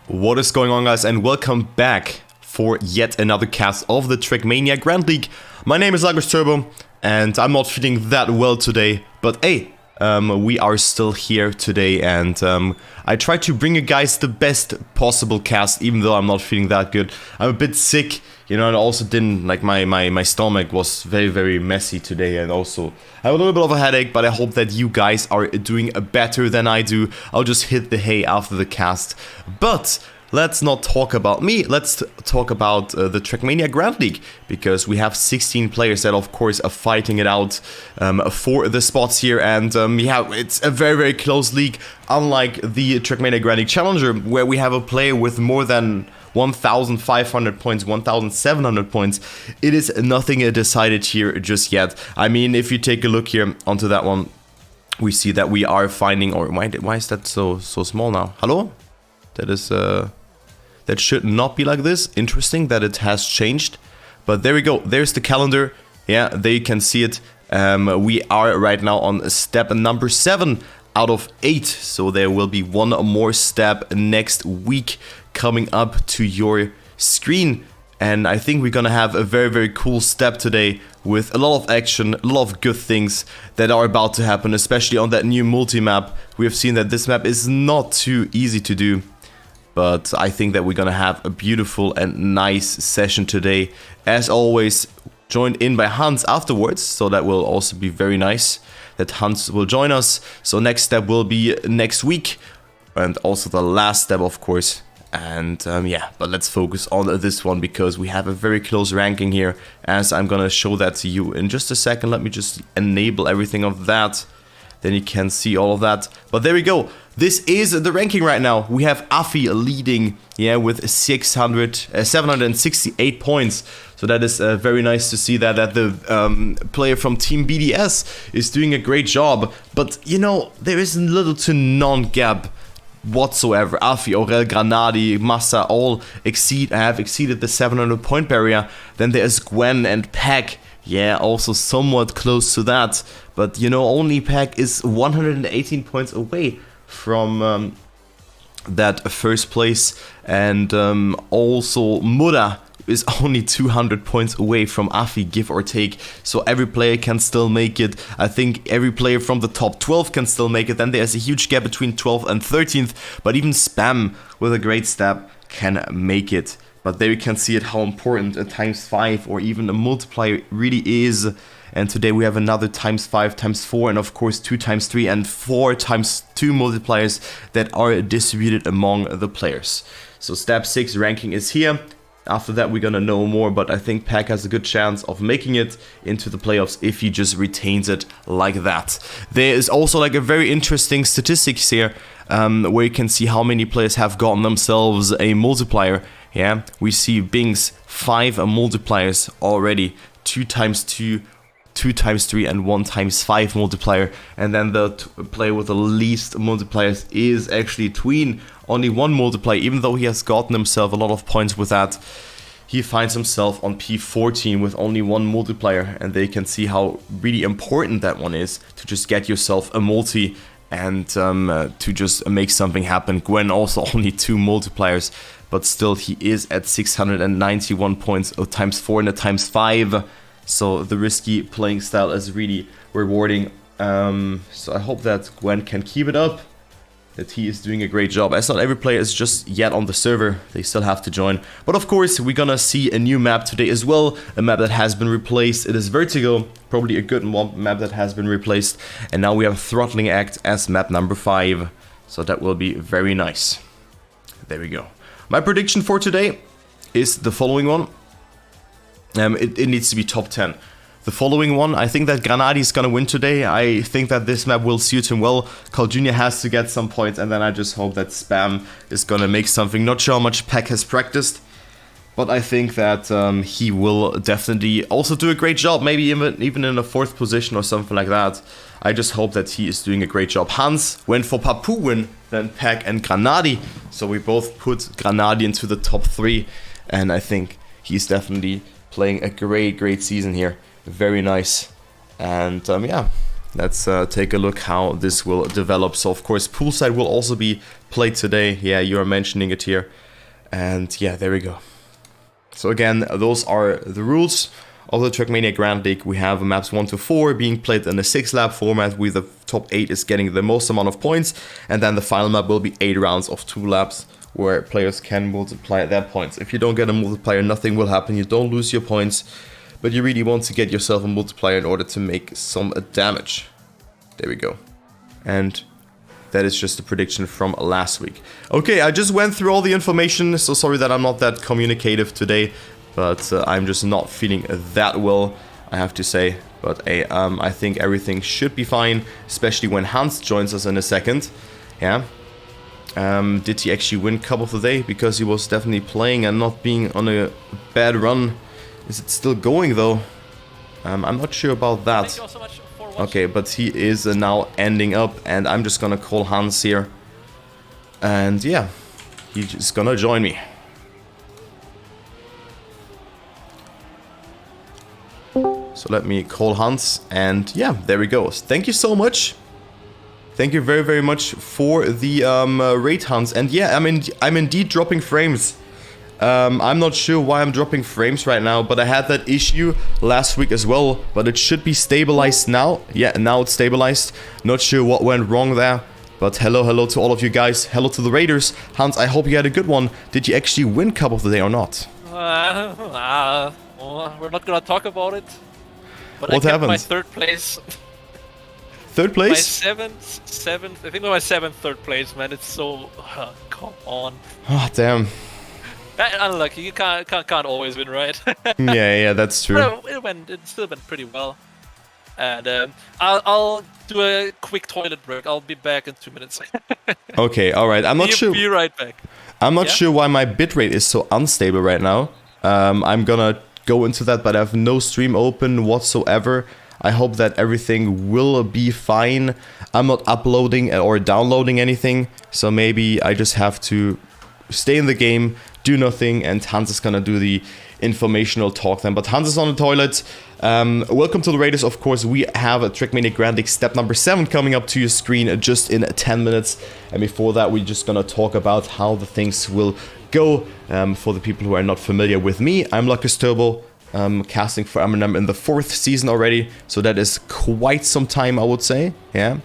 What is going on, guys, and welcome back for yet another cast of the Trackmania Grand League. My name is Lagos Turbo, and I'm not feeling that well today, but hey, we are still here today, and I tried to bring you guys the best possible cast, even though I'm not feeling that good. I'm a bit sick, you know, and also didn't, like, my stomach was very messy today, and also I have a little bit of a headache, but I hope that you guys are doing better than I do. I'll just hit the hay after the cast, but let's not talk about me, let's talk about the Trackmania Grand League, because we have 16 players that of course are fighting it out for the spots here, and yeah, it's a very close league, unlike the Trackmania Grand League Challenger, where we have a player with more than 1,500 points, 1,700 points. It is nothing decided here just yet. I mean, if you take a look here onto that one, we see that we are finding, or why is that so small now? Hello? That is, that should not be like this. Interesting that it has changed. But there we go. There's the calendar. Yeah, there you can see it. We are right now on step number 7 out of 8. So there will be one more step next week coming up to your screen. And I think we're gonna have a very cool step today with a lot of action, a lot of good things that are about to happen, especially on that new multi-map. We have seen that this map is not too easy to do, but I think that we're gonna have a beautiful and nice session today. As always, joined in by Hans afterwards, so that will also be very nice that Hans will join us. So next step will be next week, and also the last step, of course. And yeah, but let's focus on this one because we have a very close ranking here, as I'm gonna show that to you in just a second. Let me just enable everything of that, then you can see all of that. But there we go. This is the ranking right now. We have Afi leading, yeah, with 768 points. So that is very nice to see that the player from Team BDS is doing a great job. But, you know, there is little to none gap whatsoever. Afi, Aurel, Granadi, Massa all have exceeded the 700 point barrier. Then there's Gwen and Pack. Yeah, also somewhat close to that. But, you know, only Pack is 118 points away from that first place. And also Muda is only 200 points away from Afi, give or take. So every player can still make it. I think every player from the top 12 can still make it. Then there's a huge gap between 12th and 13th. But even Spam with a great step can make it. But there you can see it, how important a ×5 or even a multiplier really is. And today we have another ×5, ×4, and of course 2 ×3 and 4 ×2 multipliers that are distributed among the players. So step 6 ranking is here. After that we're gonna know more, but I think Pack has a good chance of making it into the playoffs if he just retains it like that. There is also like a very interesting statistics here, where you can see how many players have gotten themselves a multiplier. Yeah, we see Bing's 5 multipliers already, 2 ×2, 2 ×3 and 1 ×5 multiplier, and then the player with the least multipliers is actually Tween, only 1 multiplier. Even though he has gotten himself a lot of points with that, he finds himself on P14 with only 1 multiplier, and they can see how really important that one is to just get yourself a multi and to just make something happen. Gwen also only 2 multipliers, but still he is at 691 points, ×4 and a ×5. So the risky playing style is really rewarding. So I hope that Gwen can keep it up, that he is doing a great job. As not every player is just yet on the server, they still have to join. But of course, we're gonna see a new map today as well, a map that has been replaced. It is Vertigo, probably a good map that has been replaced. And now we have Throttling Act as map number 5. So that will be very nice. There we go. My prediction for today is the following one. It needs to be top 10. The following one, I think that Granadi is gonna win today. I think that this map will suit him well. Carl Jr. has to get some points, and then I just hope that Spam is gonna make something. Not sure how much Pack has practiced, but I think that he will definitely also do a great job. Maybe even in a 4th position or something like that. I just hope that he is doing a great job. Hans went for Papu win, then Pack and Granadi. So we both put Granadi into the top 3, and I think he's definitely playing a great season here. Very nice. And yeah, let's take a look how this will develop. So of course poolside will also be played today. Yeah, you are mentioning it here. And yeah, there we go. So again, those are the rules of the Trackmania Grand League. We have maps 1 to 4 being played in a 6-lap format, with the top 8 is getting the most amount of points, and then the final map will be 8 rounds of 2 laps where players can multiply their points. If you don't get a multiplier, nothing will happen. You don't lose your points, but you really want to get yourself a multiplier in order to make some damage. There we go. And that is just a prediction from last week. Okay, I just went through all the information, so sorry that I'm not that communicative today, but I'm just not feeling that well, I have to say. But I think everything should be fine, especially when Hans joins us in a second. Yeah. Did he actually win Cup of the Day? Because he was definitely playing and not being on a bad run. Is it still going though? I'm not sure about that. Thank you all so much for watching. Okay, but he is now ending up, and I'm just gonna call Hans here. And yeah, he's just gonna join me. So let me call Hans, and yeah, there we go. Thank you so much. Thank you very, very much for the raid hunts. And yeah, I'm indeed dropping frames. I'm not sure why I'm dropping frames right now, but I had that issue last week as well. But it should be stabilized now. Yeah, now it's stabilized. Not sure what went wrong there. But hello to all of you guys. Hello to the raiders. Hans, I hope you had a good one. Did you actually win Cup of the Day or not? Well, we're not gonna talk about it. But What I kept happened? my 3rd place. Third My place? seventh. I think my 7th, 3rd place, man. It's so come on. Ah, damn. Unlucky. You can't always win, right? Yeah, that's true. But it still went pretty well. And I'll do a quick toilet break. I'll be back in 2 minutes. Okay, alright. I'm not sure. Be right back. I'm not Yeah? sure why my bitrate is so unstable right now. I'm gonna go into that, but I have no stream open whatsoever. I hope that everything will be fine. I'm not uploading or downloading anything, so maybe I just have to stay in the game, do nothing, and Hans is gonna do the informational talk then. But Hans is on the toilet. Welcome to the Raiders, of course. We have a Trackmania Grand League step number 7 coming up to your screen just in 10 minutes. And before that, we're just gonna talk about how the things will go. For the people who are not familiar with me, I'm Lucas Turbo, casting for MNM in the 4th season already. So that is quite some time, I would say. Yeah.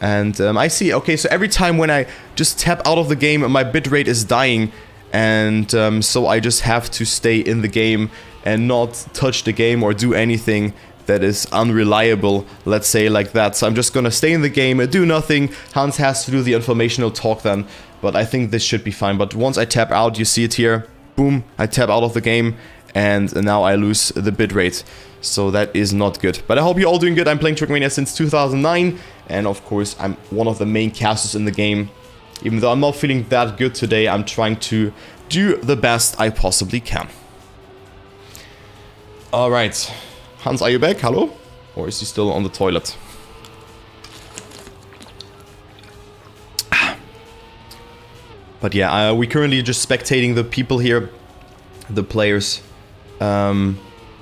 And I see, okay, so every time when I just tap out of the game, my bitrate is dying. And so I just have to stay in the game and not touch the game or do anything that is unreliable, let's say like that. So I'm just gonna stay in the game, do nothing. Hans has to do the informational talk then, but I think this should be fine. But once I tap out, you see it here, boom, I tap out of the game, and now I lose the bitrate. So that is not good. But I hope you're all doing good. I'm playing Trackmania since 2009, and of course I'm one of the main casters in the game. Even though I'm not feeling that good today, I'm trying to do the best I possibly can. Alright. Hans, are you back? Hello? Or is he still on the toilet? But yeah, we're currently just spectating the people here. The players.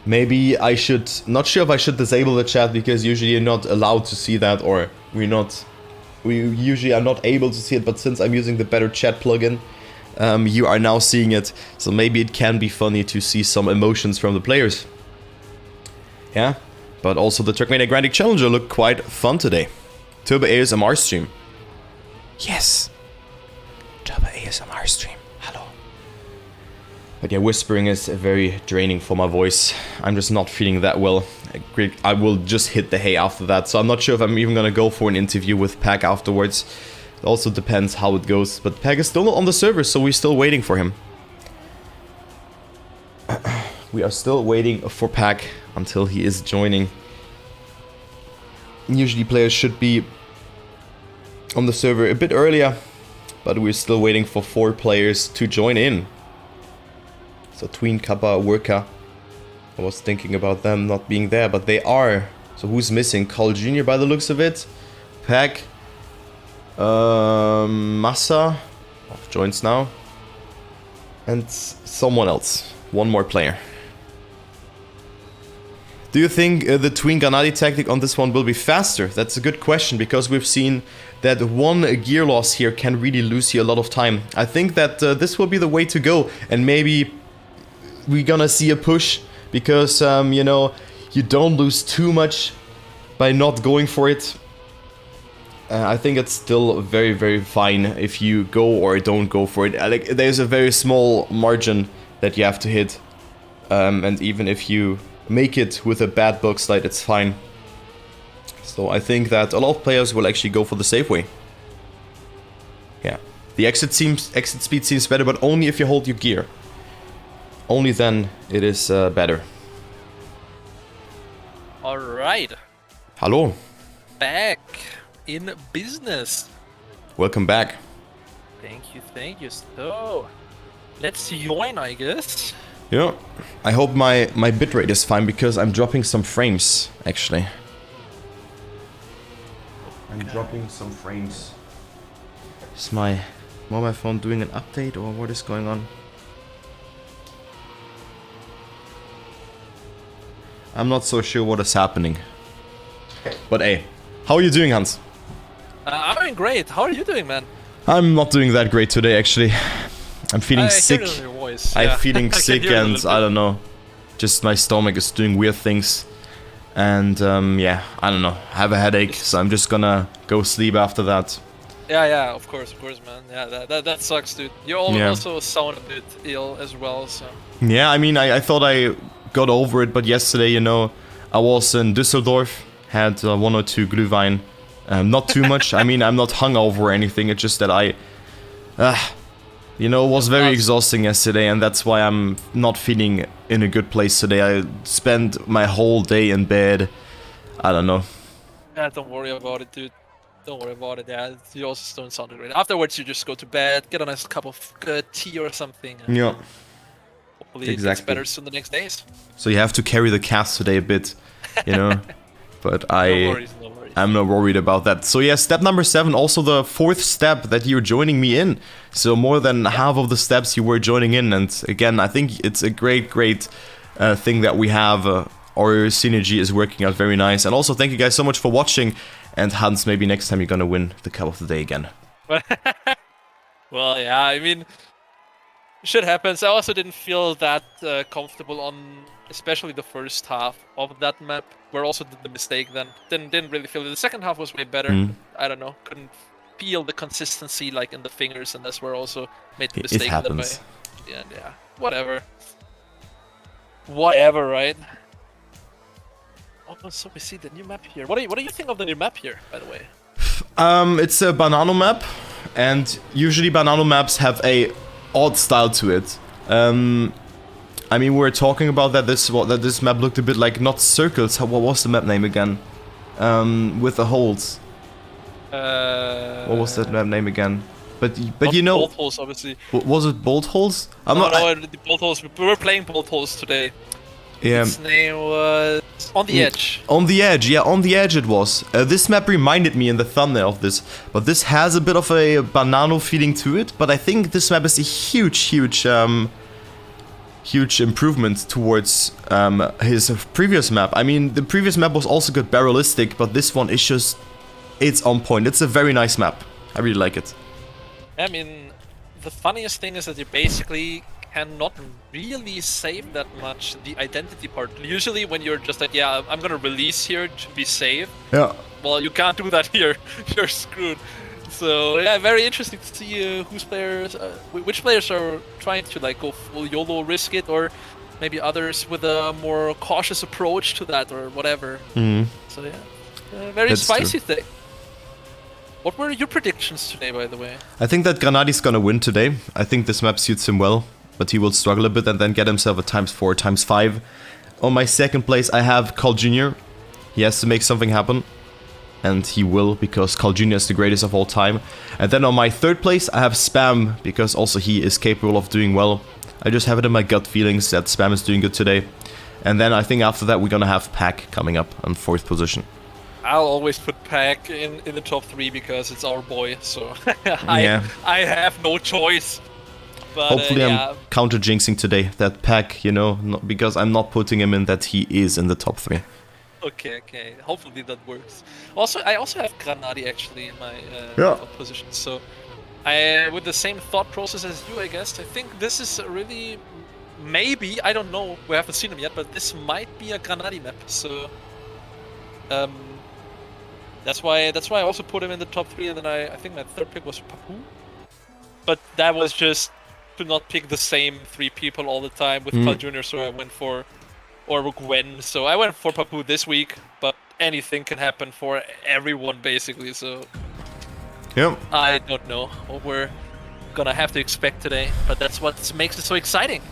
Maybe I should... Not sure if I should disable the chat, because usually you're not allowed to see that, or we're not... We usually are not able to see it, but since I'm using the better chat plugin, you are now seeing it. So maybe it can be funny to see some emotions from the players. Yeah, but also the Trackmania Grand League Challenger looked quite fun today. Turbo ASMR stream. Yes. Turbo ASMR stream. Hello. But yeah, whispering is very draining for my voice. I'm just not feeling that well. I will just hit the hay after that. So I'm not sure if I'm even gonna go for an interview with Pack afterwards. It also depends how it goes. But Pack is still not on the server, so we're still waiting for him. We are still waiting for Pack until he is joining. Usually players should be on the server a bit earlier, but we're still waiting for 4 players to join in. So Tween, Kappa, Worker. I was thinking about them not being there, but they are. So who's missing? Carl Jr. by the looks of it. Pack. Massa. Joins now. And someone else. One more player. Do you think the twin Granati tactic on this one will be faster? That's a good question, because we've seen that one gear loss here can really lose you a lot of time. I think that this will be the way to go, and maybe we're gonna see a push, because, you know, you don't lose too much by not going for it. I think it's still very, very fine if you go or don't go for it. Like, there's a very small margin that you have to hit, and even if you make it with a bad bug slide, it's fine. So I think that a lot of players will actually go for the safe way. Yeah, the exit speed seems better, but only if you hold your gear. Only then it is better. All right. Hello. Back in business. Welcome back. Thank you. So, let's join, I guess. Yeah, I hope my bitrate is fine, because I'm dropping some frames, actually. I'm dropping some frames. Is my mobile phone doing an update, or what is going on? I'm not so sure what is happening. But hey, how are you doing, Hans? I'm doing great. How are you doing, man? I'm not doing that great today, actually. I'm feeling sick. Hear it in your voice. I'm feeling sick, and I I don't know. Just my stomach is doing weird things. And yeah, I don't know. I have a headache, so I'm just gonna go sleep after that. Yeah, of course, man. Yeah, that sucks, dude. You also sound a bit ill as well, so. Yeah, I mean, I thought I got over it, but yesterday, you know, I was in Düsseldorf, had 1 or 2 Glühwein. Not too much. I mean, I'm not hungover or anything. It's just that I, you know, it was very exhausting yesterday, and that's why I'm not feeling in a good place today. I spent my whole day in bed. I don't know. Yeah, don't worry about it, dude. Don't worry about it. Yeah, you also don't sound great. Afterwards, you just go to bed, get a nice cup of tea or something. And yeah. Hopefully it gets better soon the next days. So you have to carry the cast today a bit, you know. But No worries. I'm not worried about that. So yeah, step number 7, also the 4th step that you're joining me in. So more than half of the steps you were joining in. And again, I think it's a great thing that we have. Our synergy is working out very nice. And also thank you guys so much for watching. And Hans, maybe next time you're gonna win the Cup of the Day again. Well, yeah, I mean, shit happens. I also didn't feel that comfortable on especially the first half of that map, where also did the mistake then. Didn't really feel it. The second half was way better. I don't know, couldn't feel the consistency like in the fingers, and that's where I also made the mistake. It happens. Yeah, whatever, right? Oh, so we see the new map here. What do you think of the new map here, by the way? It's a banana map, and usually banana maps have a odd style to it. I mean, we were talking about that this map looked a bit like not circles. What was the map name again? With the holes. What was that map name again? But you know, bolt holes, obviously. Was it bolt holes? No, the bolt holes. We were playing bolt holes today. Yeah. Its name was On the Edge. On the Edge, yeah, On the Edge it was. This map reminded me in the thumbnail of this, but this has a bit of a banana feeling to it. But I think this map is a huge improvement towards his previous map. I mean, the previous map was also good barrelistic, but this one is just, it's on point. It's a very nice map. I really like it. I mean, the funniest thing is that you basically cannot really save that much the identity part. Usually when you're just like, yeah, I'm gonna release here to be safe. Yeah. Well, you can't do that here. You're screwed. So yeah, very interesting to see which players are trying to like go full YOLO, risk it, or maybe others with a more cautious approach to that, or whatever. So yeah, very That's spicy true. thing. What were your predictions today, by the way? I think that Granadi's gonna win today. I think this map suits him well, but he will struggle a bit and then get himself a ×4, ×5. On my second place, I have Carl Jr. He has to make something happen. And he will, because Carl Jr. is the greatest of all time. And then on my third place, I have Spam, because also he is capable of doing well. I just have it in my gut feelings that Spam is doing good today. And then I think after that, we're gonna have Pack coming up on 4th position. I'll always put Pack in the top 3 because it's our boy, so I have no choice. But, hopefully yeah. I'm counter jinxing today that Pack, you know, not, because I'm not putting him in that he is in the top 3. Okay. Hopefully that works. Also, I also have Granadi actually in my top position. So, with the same thought process as you, I guess. I think this is really, maybe, I don't know, we haven't seen him yet, but this might be a Granadi map. So, that's why I also put him in the top 3, and then I think my third pick was Papu. But that was just to not pick the same 3 people all the time with Carl Jr., so I went for, or Gwen, so I went for Papu this week, but anything can happen for everyone basically, so I don't know what we're gonna have to expect today, but that's what makes it so exciting.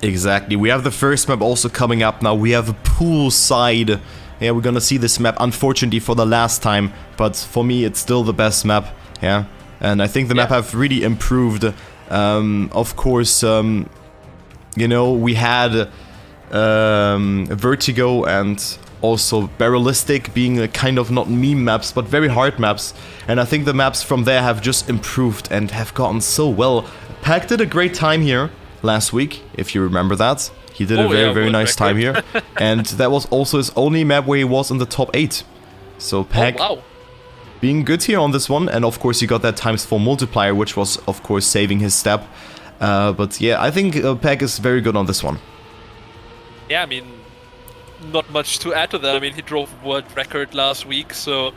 Exactly. We have the first map also coming up now. We have Poolside. Yeah, we're gonna see this map, unfortunately, for the last time, but for me, it's still the best map. Yeah, and I think the map have really improved. Of course, you know, we had Vertigo and also Barrelistic being a kind of not meme maps, but very hard maps. And I think the maps from there have just improved and have gotten so well. Pack did a great time here last week, if you remember that. He did a very nice time here. And that was also his only map where he was in the top 8. So Pack being good here on this one. And of course he got that ×4 multiplier, which was of course saving his step. But yeah, I think Pack is very good on this one. Yeah, I mean, not much to add to that. I mean, he drove world record last week, so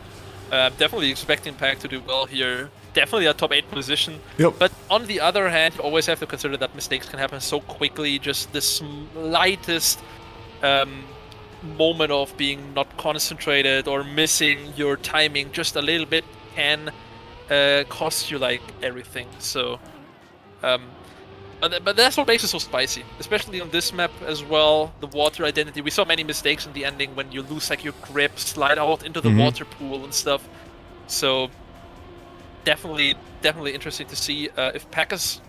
definitely expecting Pack to do well here. Definitely a top 8 position. But on the other hand, you always have to consider that mistakes can happen so quickly. Just the slightest moment of being not concentrated or missing your timing just a little bit can cost you like everything. So, but that's what makes it so spicy, especially on this map as well. The water identity. We saw many mistakes in the ending when you lose like your grip, slide out into the water pool and stuff. So definitely interesting to see if Pack is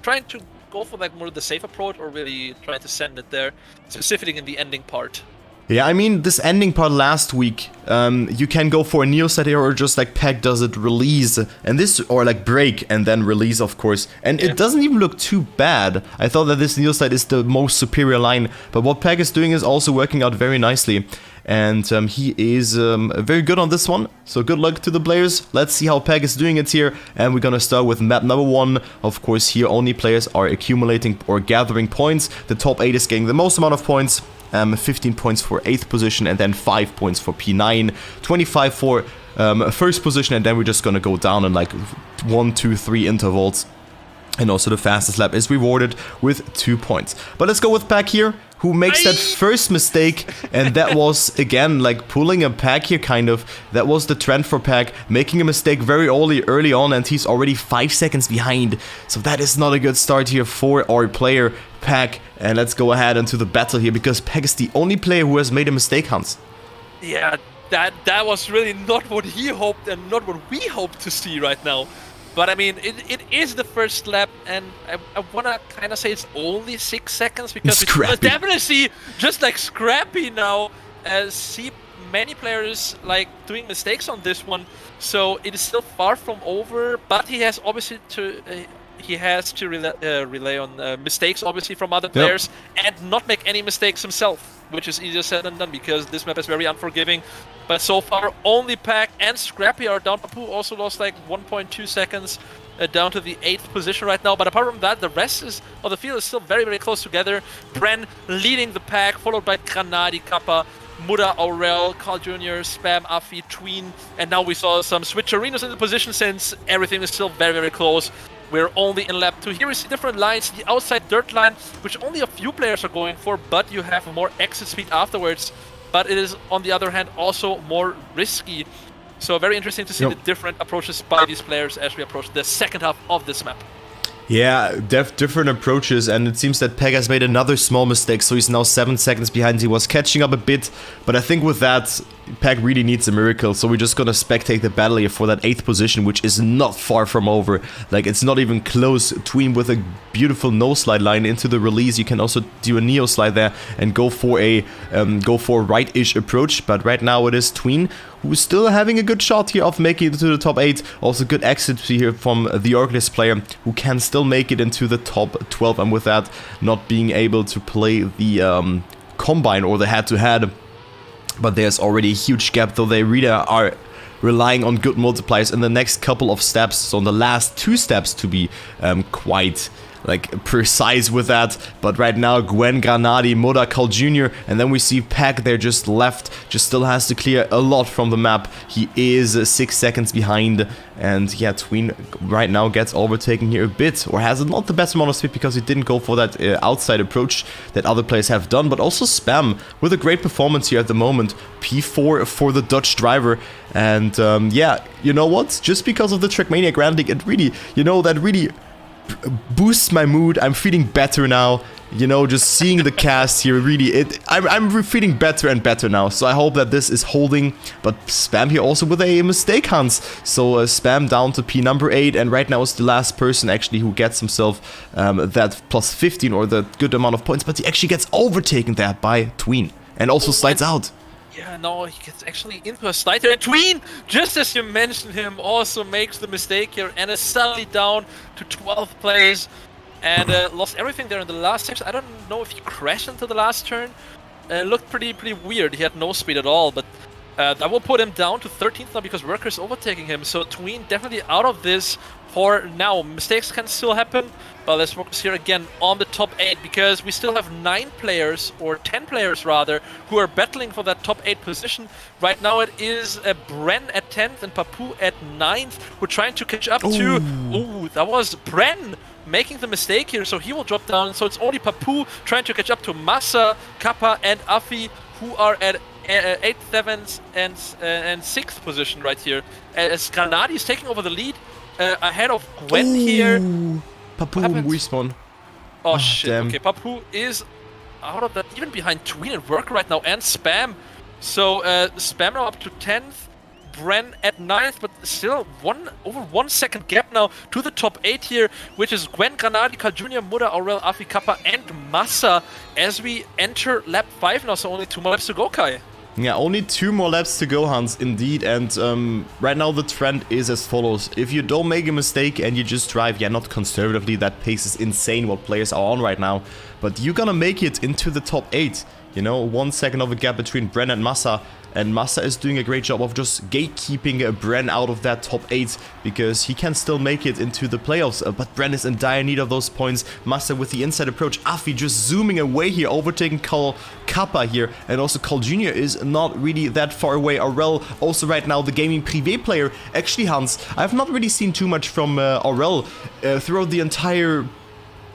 trying to go for like more the safe approach or really trying to send it there, specifically in the ending part. Yeah, I mean, this ending part last week, you can go for a Neo set here or just like Pack does it, release, and this, or like break and then release, of course. And it doesn't even look too bad. I thought that this Neo set is the most superior line, but what Pack is doing is also working out very nicely. And he is very good on this one, so good luck to the players. Let's see how Pack is doing it here, and we're gonna start with map number 1. Of course, here only players are accumulating or gathering points. The top 8 is getting the most amount of points. 15 points for 8th position, and then 5 points for P9, 25 for first position, and then we're just gonna go down in like 1, 2, 3 intervals. And also the fastest lap is rewarded with 2 points. But let's go with Pack here, who makes that first mistake, and that was, again, like pulling a Pack here, kind of. That was the trend for Pack, making a mistake very early on, and he's already 5 seconds behind. So that is not a good start here for our player, Pack. And let's go ahead into the battle here, because Pack is the only player who has made a mistake, Hans. Yeah, that was really not what he hoped and not what we hope to see right now. But I mean, it is the first lap, and I want to kind of say it's only 6 seconds, because we definitely see just like Scrappy now see many players like doing mistakes on this one. So it is still far from over, but he has obviously to rely on mistakes obviously from other players and not make any mistakes himself, which is easier said than done because this map is very unforgiving. But so far, only Pack and Scrappy are down. Papu also lost like 1.2 seconds down to the 8th position right now. But apart from that, the rest of the field is still very close together. Bren leading the pack, followed by Granadi, Kappa, Muda, Aurel, Carl Jr., Spam, Afi, Tween. And now we saw some switcherinos in the position since everything is still very close. We're only in lap 2. Here we see different lines. The outside dirt line, which only a few players are going for, but you have more exit speed afterwards. But it is, on the other hand, also more risky. So very interesting to see the different approaches by these players as we approach the second half of this map. Yeah, different approaches, and it seems that Peg has made another small mistake, so he's now 7 seconds behind. He was catching up a bit, but I think with that, Peg really needs a miracle, so we're just gonna spectate the battle here for that 8th position, which is not far from over. Like, it's not even close. Tween with a beautiful no-slide line into the release. You can also do a neo-slide there and go for a right-ish approach, but right now it is Tween who is still having a good shot here of making it to the top 8. Also good exit here from the Orclist player, who can still make it into the top 12, and with that not being able to play the combine or the head-to-head. But there's already a huge gap, though they really are relying on good multipliers in the next couple of steps. So in the last 2 steps to be quite like precise with that. But right now Gwen, Granadi, Moda, Carl Jr. and then we see Pack there just left, just still has to clear a lot from the map. He is 6 seconds behind, and yeah, Tween right now gets overtaken here a bit, or has not the best amount of speed because he didn't go for that outside approach that other players have done. But also Spam with a great performance here at the moment, P4 for the Dutch driver. And yeah, you know what, just because of the Trackmania Grand League, it really, you know, that really boosts my mood. I'm feeling better now, you know, just seeing the cast here, really, I'm feeling better and better now. So I hope that this is holding. But Spam here also with a mistake, Hans. So Spam down to P number 8, and right now is the last person actually who gets himself that plus 15 or the good amount of points, but he actually gets overtaken there by Tween and also slides out. Yeah, no, he gets actually into a slide here, and Tween, just as you mentioned him, also makes the mistake here and is suddenly down to 12th place and lost everything there in the last section. I don't know if he crashed into the last turn. Looked pretty weird. He had no speed at all, but that will put him down to 13th now because Worker's overtaking him. So Tween definitely out of this for now. Mistakes can still happen, but let's focus here again on the top 8 because we still have 9 players, or 10 players rather, who are battling for that top 8 position. Right now it is Bren at 10th and Papu at 9th. We're trying to catch up to... Ooh, that was Bren making the mistake here, so he will drop down. So it's only Papu trying to catch up to Massa, Kappa and Afi, who are at 8th, 7th and 6th position right here. As Granadi is taking over the lead ahead of Gwen here. Papu respawn. Oh shit, damn. Okay, Papu is out of that, even behind Tween and Worker right now, and Spam. So Spam now up to 10th, Bren at 9th, but still over 1 second gap now to the top 8 here, which is Gwen, Granadi, Carl Jr., Muda, Aurel, Afi, Kappa and Massa as we enter lap 5 now, so only 2 more laps to go, Kai. Yeah, only 2 more laps to go, Hans, indeed. And right now the trend is as follows. If you don't make a mistake and you just drive, yeah, not conservatively, that pace is insane what players are on right now. But you're gonna make it into the top 8. You know, 1 second of a gap between Bren and Massa. And Massa is doing a great job of just gatekeeping Bren out of that top 8 because he can still make it into the playoffs. But Bren is in dire need of those points. Massa with the inside approach. Afi just zooming away here, overtaking Kappa here. And also Carl Jr. is not really that far away. Aurel also right now the gaming privé player. Actually, Hans, I've not really seen too much from Aurel throughout the entire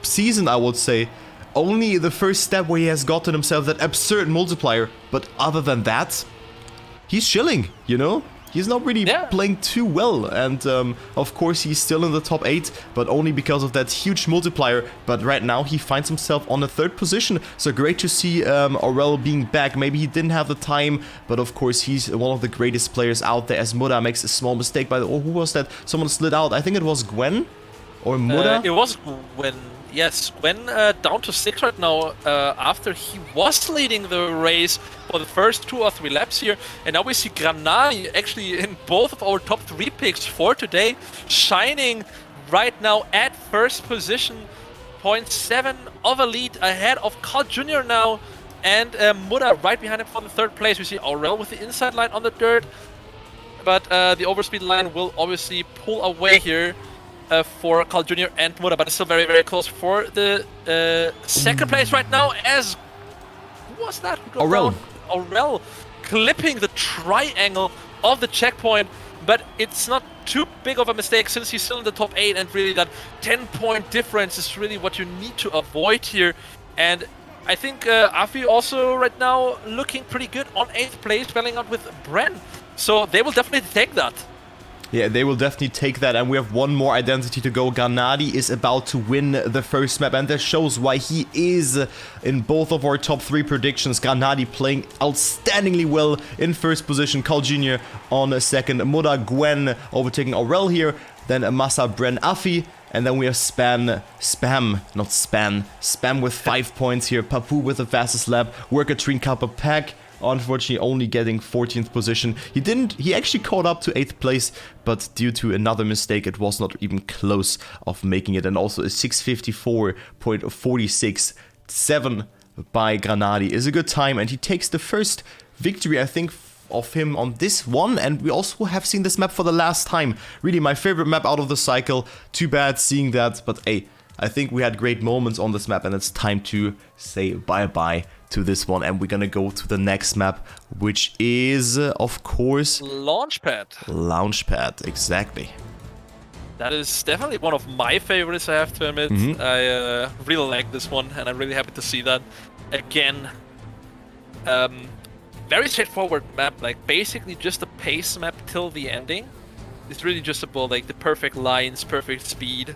season, I would say. Only the first step where he has gotten himself that absurd multiplier. But other than that, he's chilling, you know? He's not really playing too well, and of course he's still in the top 8, but only because of that huge multiplier. But right now he finds himself on the 3rd position, so great to see Aurel being back. Maybe he didn't have the time, but of course he's one of the greatest players out there, as Muda makes a small mistake. Who was that? Someone slid out. I think it was Gwen? Or Muda? It was Gwen. Yes, Gwen down to 6 right now after he was leading the race for the first 2 or 3 laps here. And now we see Granadi actually in both of our top 3 picks for today, shining right now at 1st position. 0.7 of a lead ahead of Carl Jr. now. And Muda right behind him for the 3rd place. We see Aurel with the inside line on the dirt. But the overspeed line will obviously pull away here for Carl Jr. and Muda, but it's still very close for the 2nd place right now as... Who was that? Aurel. Aurel clipping the triangle of the checkpoint, but it's not too big of a mistake since he's still in the top 8, and really that 10-point difference is really what you need to avoid here. And I think Afi also right now looking pretty good on 8th place, battling out with Bren. So they will definitely take that. Yeah, they will definitely take that, and we have one more identity to go. Granadi is about to win the first map, and that shows why he is in both of our top 3 predictions. Granadi playing outstandingly well in 1st position, Carl Jr. on 2nd, Muda, Gwen overtaking Aurel here, then Massa, Bren, Afi, and then we have Spam with 5 points here, Papu with the fastest lap, Worker, Tween, Kappa, Pack. unfortunately only getting 14th position. He actually caught up to 8th place, but due to another mistake, it was not even close of making it. And also a 6:54.46, 7 by Granadi is a good time, and he takes the first victory, I think, of him on this one. And we also have seen this map for the last time. Really my favorite map out of the cycle. Too bad seeing that, but hey, I think we had great moments on this map, and it's time to say bye-bye to this one. And we're gonna go to the next map, which is, of course... Launchpad. Launchpad, exactly. That is definitely one of my favorites, I have to admit. I really like this one, and I'm really happy to see that again. Very straightforward map, like basically just a pace map till the ending. It's really just about like the perfect lines, perfect speed,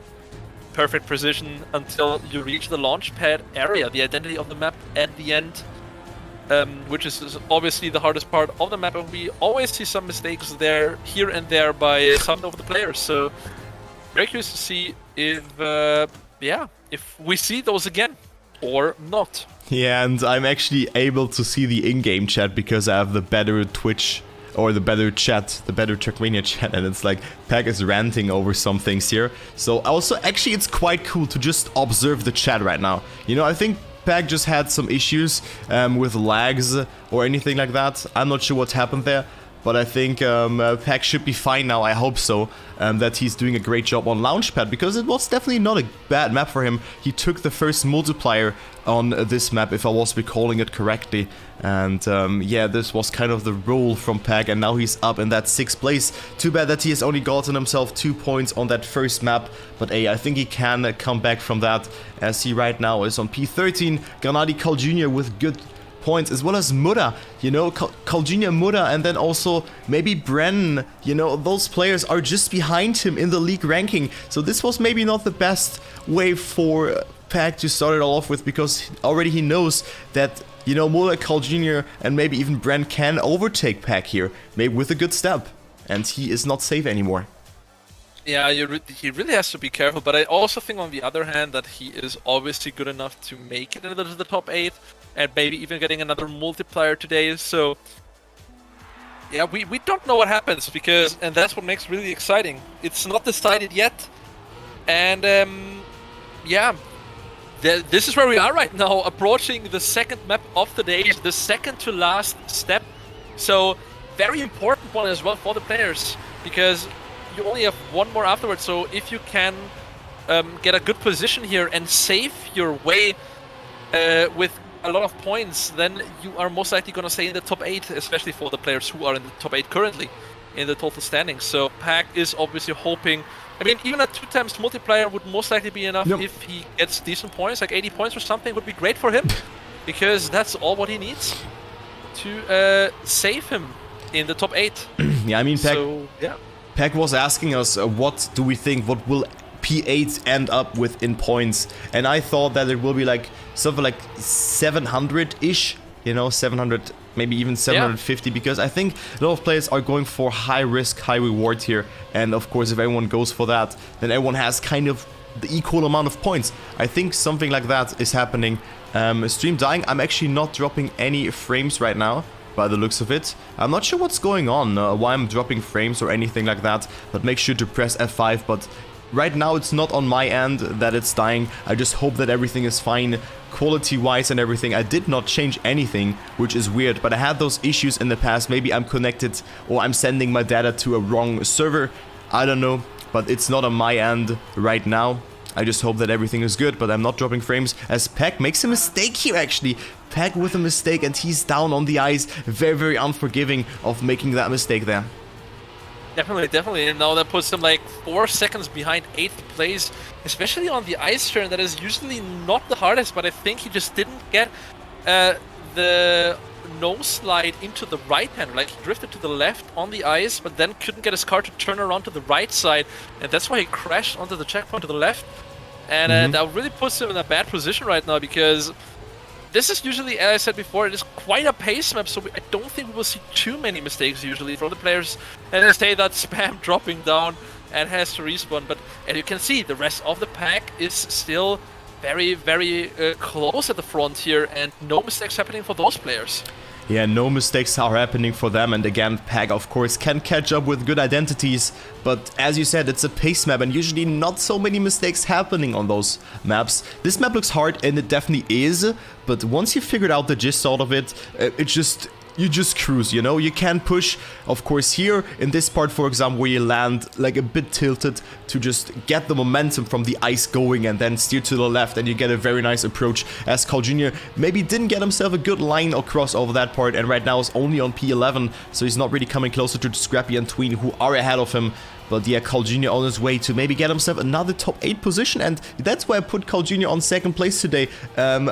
perfect precision until you reach the launch pad area, the identity of the map at the end, which is obviously the hardest part of the map, and we always see some mistakes there, here and there by some of the players. So very curious to see if, if we see those again or not. Yeah, and I'm actually able to see the in-game chat because I have the better Twitch or the better chat, the better Trackmania chat, and it's like Peg is ranting over some things here. So also, actually, it's quite cool to just observe the chat right now. You know, I think Peg just had some issues with lags or anything like that. I'm not sure what happened there, but I think Peg should be fine now. I hope so. That he's doing a great job on Launchpad, because it was definitely not a bad map for him. He took the first multiplier on this map, if I was recalling it correctly. And yeah, this was kind of the rule from Peg, and now he's up in that 6th place. Too bad that he has only gotten himself 2 points on that first map, but hey, I think he can come back from that, as he right now is on P13. Granadi Carl Jr. with good points, as well as Muda, you know, Carl Jr., Muda, and then also maybe Bren, you know, those players are just behind him in the league ranking. So this was maybe not the best way for Peg to start it all off with, because already he knows that, you know, Muda, Carl Jr., and maybe even Bren can overtake Peg here, maybe with a good step, and he is not safe anymore. Yeah, he really has to be careful, but I also think on the other hand that he is obviously good enough to make it into the top 8, and maybe even getting another multiplier today. So yeah, we don't know what happens, and that's what makes it really exciting. It's not decided yet, and yeah, this is where we are right now, approaching the second map of the day, the second to last step. So very important one as well for the players, because you only have one more afterwards. So if you can get a good position here and save your way with a lot of points, then you are most likely going to stay in the top 8, especially for the players who are in the top 8 currently in the total standings. So Pack is obviously hoping, I mean, even a 2 times multiplier would most likely be enough. Yep. If he gets decent points, like 80 points or something, would be great for him, because that's all what he needs to save him in the top 8. Yeah, I mean, Pack, so, yeah. Pack was asking us, what do we think, what will P8 end up with in points, and I thought that it will be like something like 700-ish, you know, 700, maybe even 750, because I think a lot of players are going for high risk, high reward here, and of course if everyone goes for that, then everyone has kind of the equal amount of points. I think something like that is happening. Stream dying, I'm actually not dropping any frames right now, by the looks of it. I'm not sure what's going on, why I'm dropping frames or anything like that, but make sure to press F5, but right now it's not on my end that it's dying. I just hope that everything is fine quality-wise and everything. I did not change anything, which is weird, but I had those issues in the past. Maybe I'm connected or I'm sending my data to a wrong server. I don't know, but it's not on my end right now. I just hope that everything is good, but I'm not dropping frames, as Peck makes a mistake here actually. Peck with a mistake, and he's down on the ice. Very, very unforgiving of making that mistake there. Definitely, and now that puts him like 4 seconds behind 8th place, especially on the ice turn. That is usually not the hardest, but I think he just didn't get the nose slide into the right hand. Like, he drifted to the left on the ice, but then couldn't get his car to turn around to the right side, and that's why he crashed onto the checkpoint to the left. And that really puts him in a bad position right now, because this is usually, as I said before, it is quite a pace map, so I don't think we will see too many mistakes usually from the players. And they say that Spam dropping down and has to respawn, but as you can see, the rest of the pack is still very, very close at the front here, and no mistakes happening for those players. Yeah, no mistakes are happening for them, and again, Peg, of course, can catch up with good identities, but as you said, it's a pace map, and usually not so many mistakes happening on those maps. This map looks hard, and it definitely is, but once you figured out the gist out of it, you just cruise, you know? You can push, of course, here in this part, for example, where you land like a bit tilted to just get the momentum from the ice going and then steer to the left, and you get a very nice approach, as Carl Jr. maybe didn't get himself a good line across over that part, and right now is only on P11, so he's not really coming closer to Scrappy and Tween, who are ahead of him. But yeah, Carl Jr. on his way to maybe get himself another top 8 position, and that's why I put Carl Jr. on second place today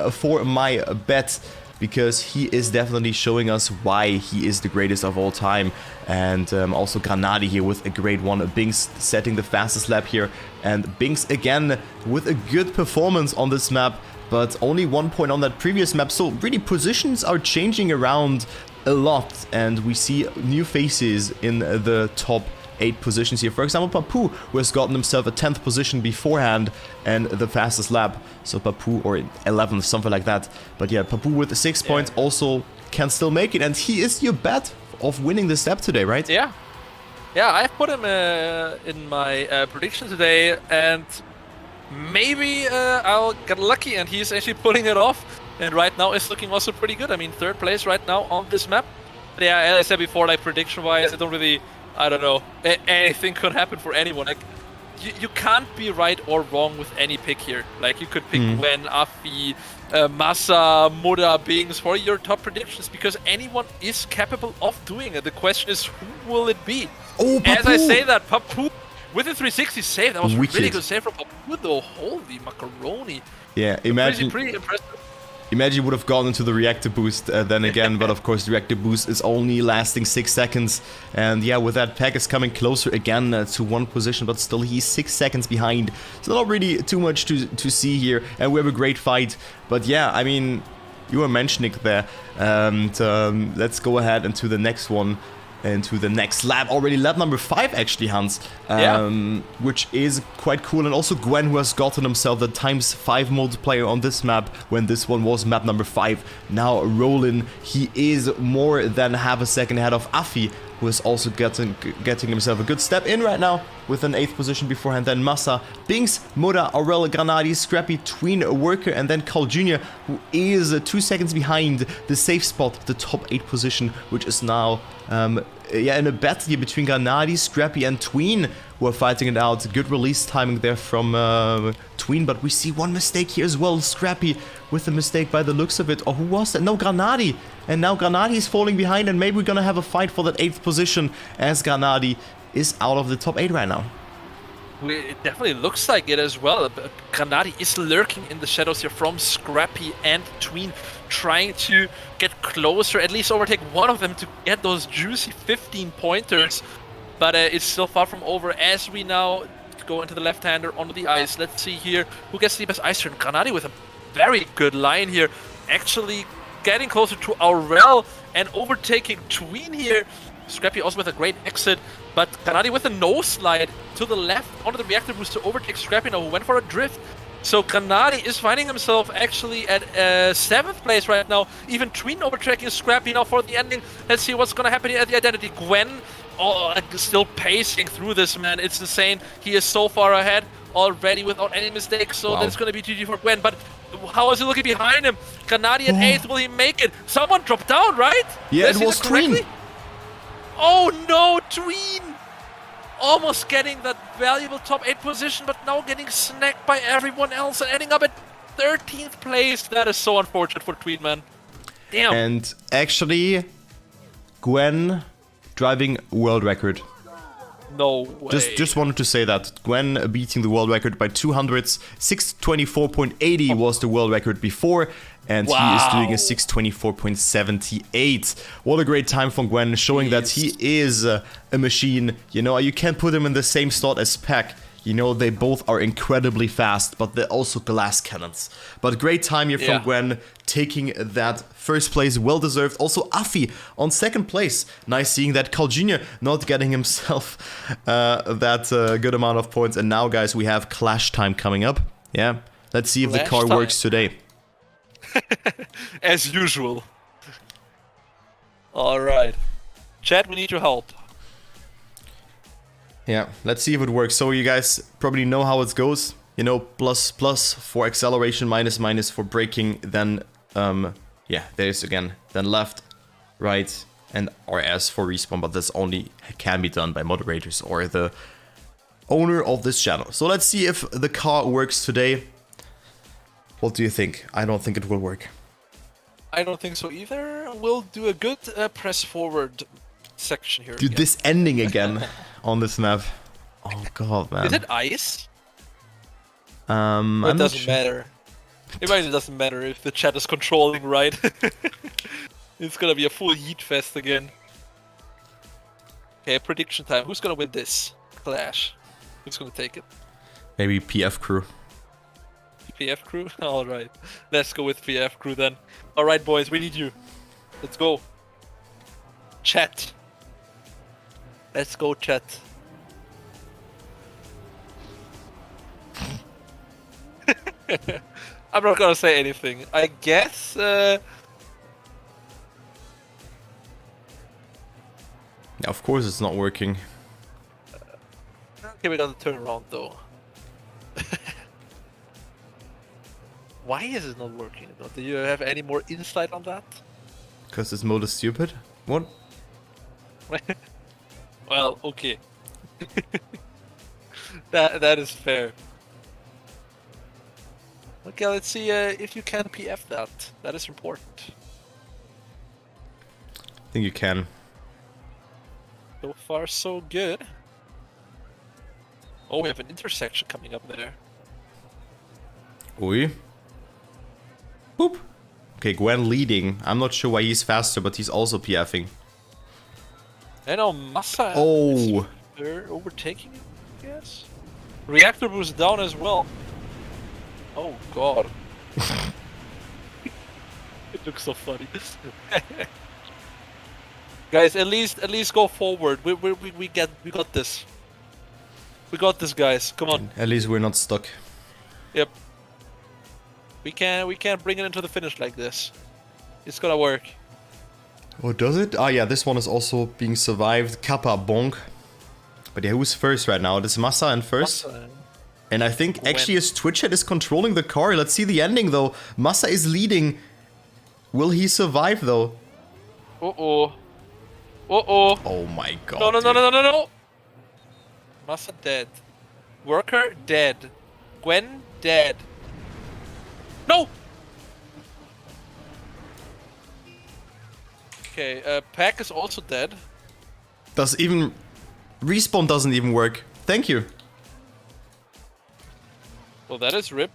for my bet. Because he is definitely showing us why he is the greatest of all time. And also Granadi here with a great one. Binks setting the fastest lap here. And Binks again with a good performance on this map. But only 1 point on that previous map. So really positions are changing around a lot. And we see new faces in the top 8 positions here. For example, Papu, who has gotten himself a 10th position beforehand and the fastest lap. So Papu, or 11th, something like that. But yeah, Papu with the 6 points also can still make it. And he is your bet of winning this step today, right? Yeah. Yeah, I put him in my prediction today. And maybe I'll get lucky and he's actually pulling it off. And right now it's looking also pretty good. I mean, 3rd place right now on this map. But yeah, as I said before, like prediction-wise, I don't know. Anything could happen for anyone. Like, you can't be right or wrong with any pick here. Like, you could pick Gwen, Afi, Massa, Muda, Bings for your top predictions, because anyone is capable of doing it. The question is, who will it be? Oh, Papu! As I say that, Papu with a 360 save. That was a Wicked. really good save from Papu, though. Holy macaroni. Yeah, imagine. Pretty impressive. Imagine you would have gone into the reactor boost then again, but of course the reactor boost is only lasting 6 seconds. And yeah, with that, Peg is coming closer again to 1 position, but still he's 6 seconds behind. So not really too much to see here, and we have a great fight. But yeah, I mean, you were mentioning there, and let's go ahead into the next one. Into the next lap, already lap number 5 actually, Hans, which is quite cool. And also Gwen, who has gotten himself the ×5 multiplayer on this map when this one was map number 5. Now rolling, he is more than half a second ahead of Afi, who is also getting himself a good step in right now with an 8th position beforehand. Then Massa, Binks, Muda, Aurel, Granadi, Scrappy, Tween, Worker, and then Carl Jr., who is 2 seconds behind the safe spot, the top 8 position, which is now in a battle here between Granadi, Scrappy, and Tween, who are fighting it out. Good release timing there from Tween, but we see one mistake here as well. Scrappy with a mistake by the looks of it. Or who was that? No, Granadi. And now Granadi is falling behind, and maybe we're gonna have a fight for that 8th position, as Granadi is out of the top 8 right now. It definitely looks like it as well. Granadi is lurking in the shadows here from Scrappy and Tween, trying to get closer, at least overtake one of them to get those juicy 15 pointers. But it's still far from over as we now go into the left-hander onto the ice. Let's see here who gets the best ice turn. Granadi with a very good line here, actually getting closer to Aurel and overtaking Tween here. Scrappy also with a great exit, but Granadi with a nose slide to the left onto the reactor boost to overtake Scrappy now, who went for a drift. So Granadi is finding himself actually at 7th place right now. Even Tween overtaking Scrappy now for the ending. Let's see what's gonna happen here at the identity. Gwen still pacing through this, man. It's insane. He is so far ahead already without any mistakes. So that's gonna be GG for Gwen. But how is he looking behind him? Granadi at 8th. Will he make it? Someone dropped down, right? Yeah, it was Tween. Oh no, Tween! Almost getting that valuable top 8 position, but now getting snagged by everyone else and ending up at 13th place. That is so unfortunate for Tween, man. Damn. And actually, Gwen driving world record. No way. Just wanted to say that. Gwen beating the world record by 200s. 624.80 was the world record before. And he is doing a 624.78. What a great time from Gwen, showing that he is a machine. You know, you can't put him in the same slot as Peck. You know, they both are incredibly fast, but they're also glass cannons. But great time here from Gwen, taking that 1st place, well deserved. Also Afi on 2nd place. Nice seeing that. Carl Jr. not getting himself that good amount of points. And now, guys, we have Clash time coming up. Yeah, let's see if the car works today. As usual. All right. Chat, we need your help. Yeah, let's see if it works. So you guys probably know how it goes. You know, plus for acceleration, minus for braking, then yeah, there's again, then left, right, and RS for respawn, but this only can be done by moderators or the owner of this channel. So let's see if the car works today. What do you think? I don't think it will work. I don't think so either. We'll do a good press forward section here. Dude, this ending again on this map. Oh god, man. Is it ice? It It doesn't matter. It really doesn't matter if the chat is controlling right. It's gonna be a full heat fest again. Okay, prediction time. Who's gonna win this clash? Who's gonna take it? Maybe PF crew. PF crew? Alright. Let's go with PF crew then. Alright boys, we need you. Let's go. Chat. Let's go chat. I'm not gonna say anything. I guess Yeah, of course it's not working. okay, we got to turn around though. Why is it not working? Do you have any more insight on that? Because this mode is stupid? What? Well, okay. that is fair. Okay, let's see if you can PF that. That is important. I think you can. So far, so good. Oh, we have an intersection coming up there. Oi. Boop. Okay, Gwen leading. I'm not sure why he's faster, but he's also PFing. I know Massa Oh. is overtaking him, I guess. Reactor boost down as well. Oh god. It looks so funny. Guys, at least go forward. We got this. We got this, guys. Come on. At least we're not stuck. Yep. We can't bring it into the finish like this. It's gonna work. Oh, does it? Ah, yeah, this one is also being survived. Kappa bonk. But yeah, who's first right now? It is Massa in first. Massa. And I think actually his Twitch chat is controlling the car. Let's see the ending though. Massa is leading. Will he survive though? Uh-oh. Uh-oh. Oh my god. No. Massa dead. Worker dead. Gwen dead. No! Okay, Pack is also dead. Does even... Respawn doesn't even work. Thank you. Well, that is RIP.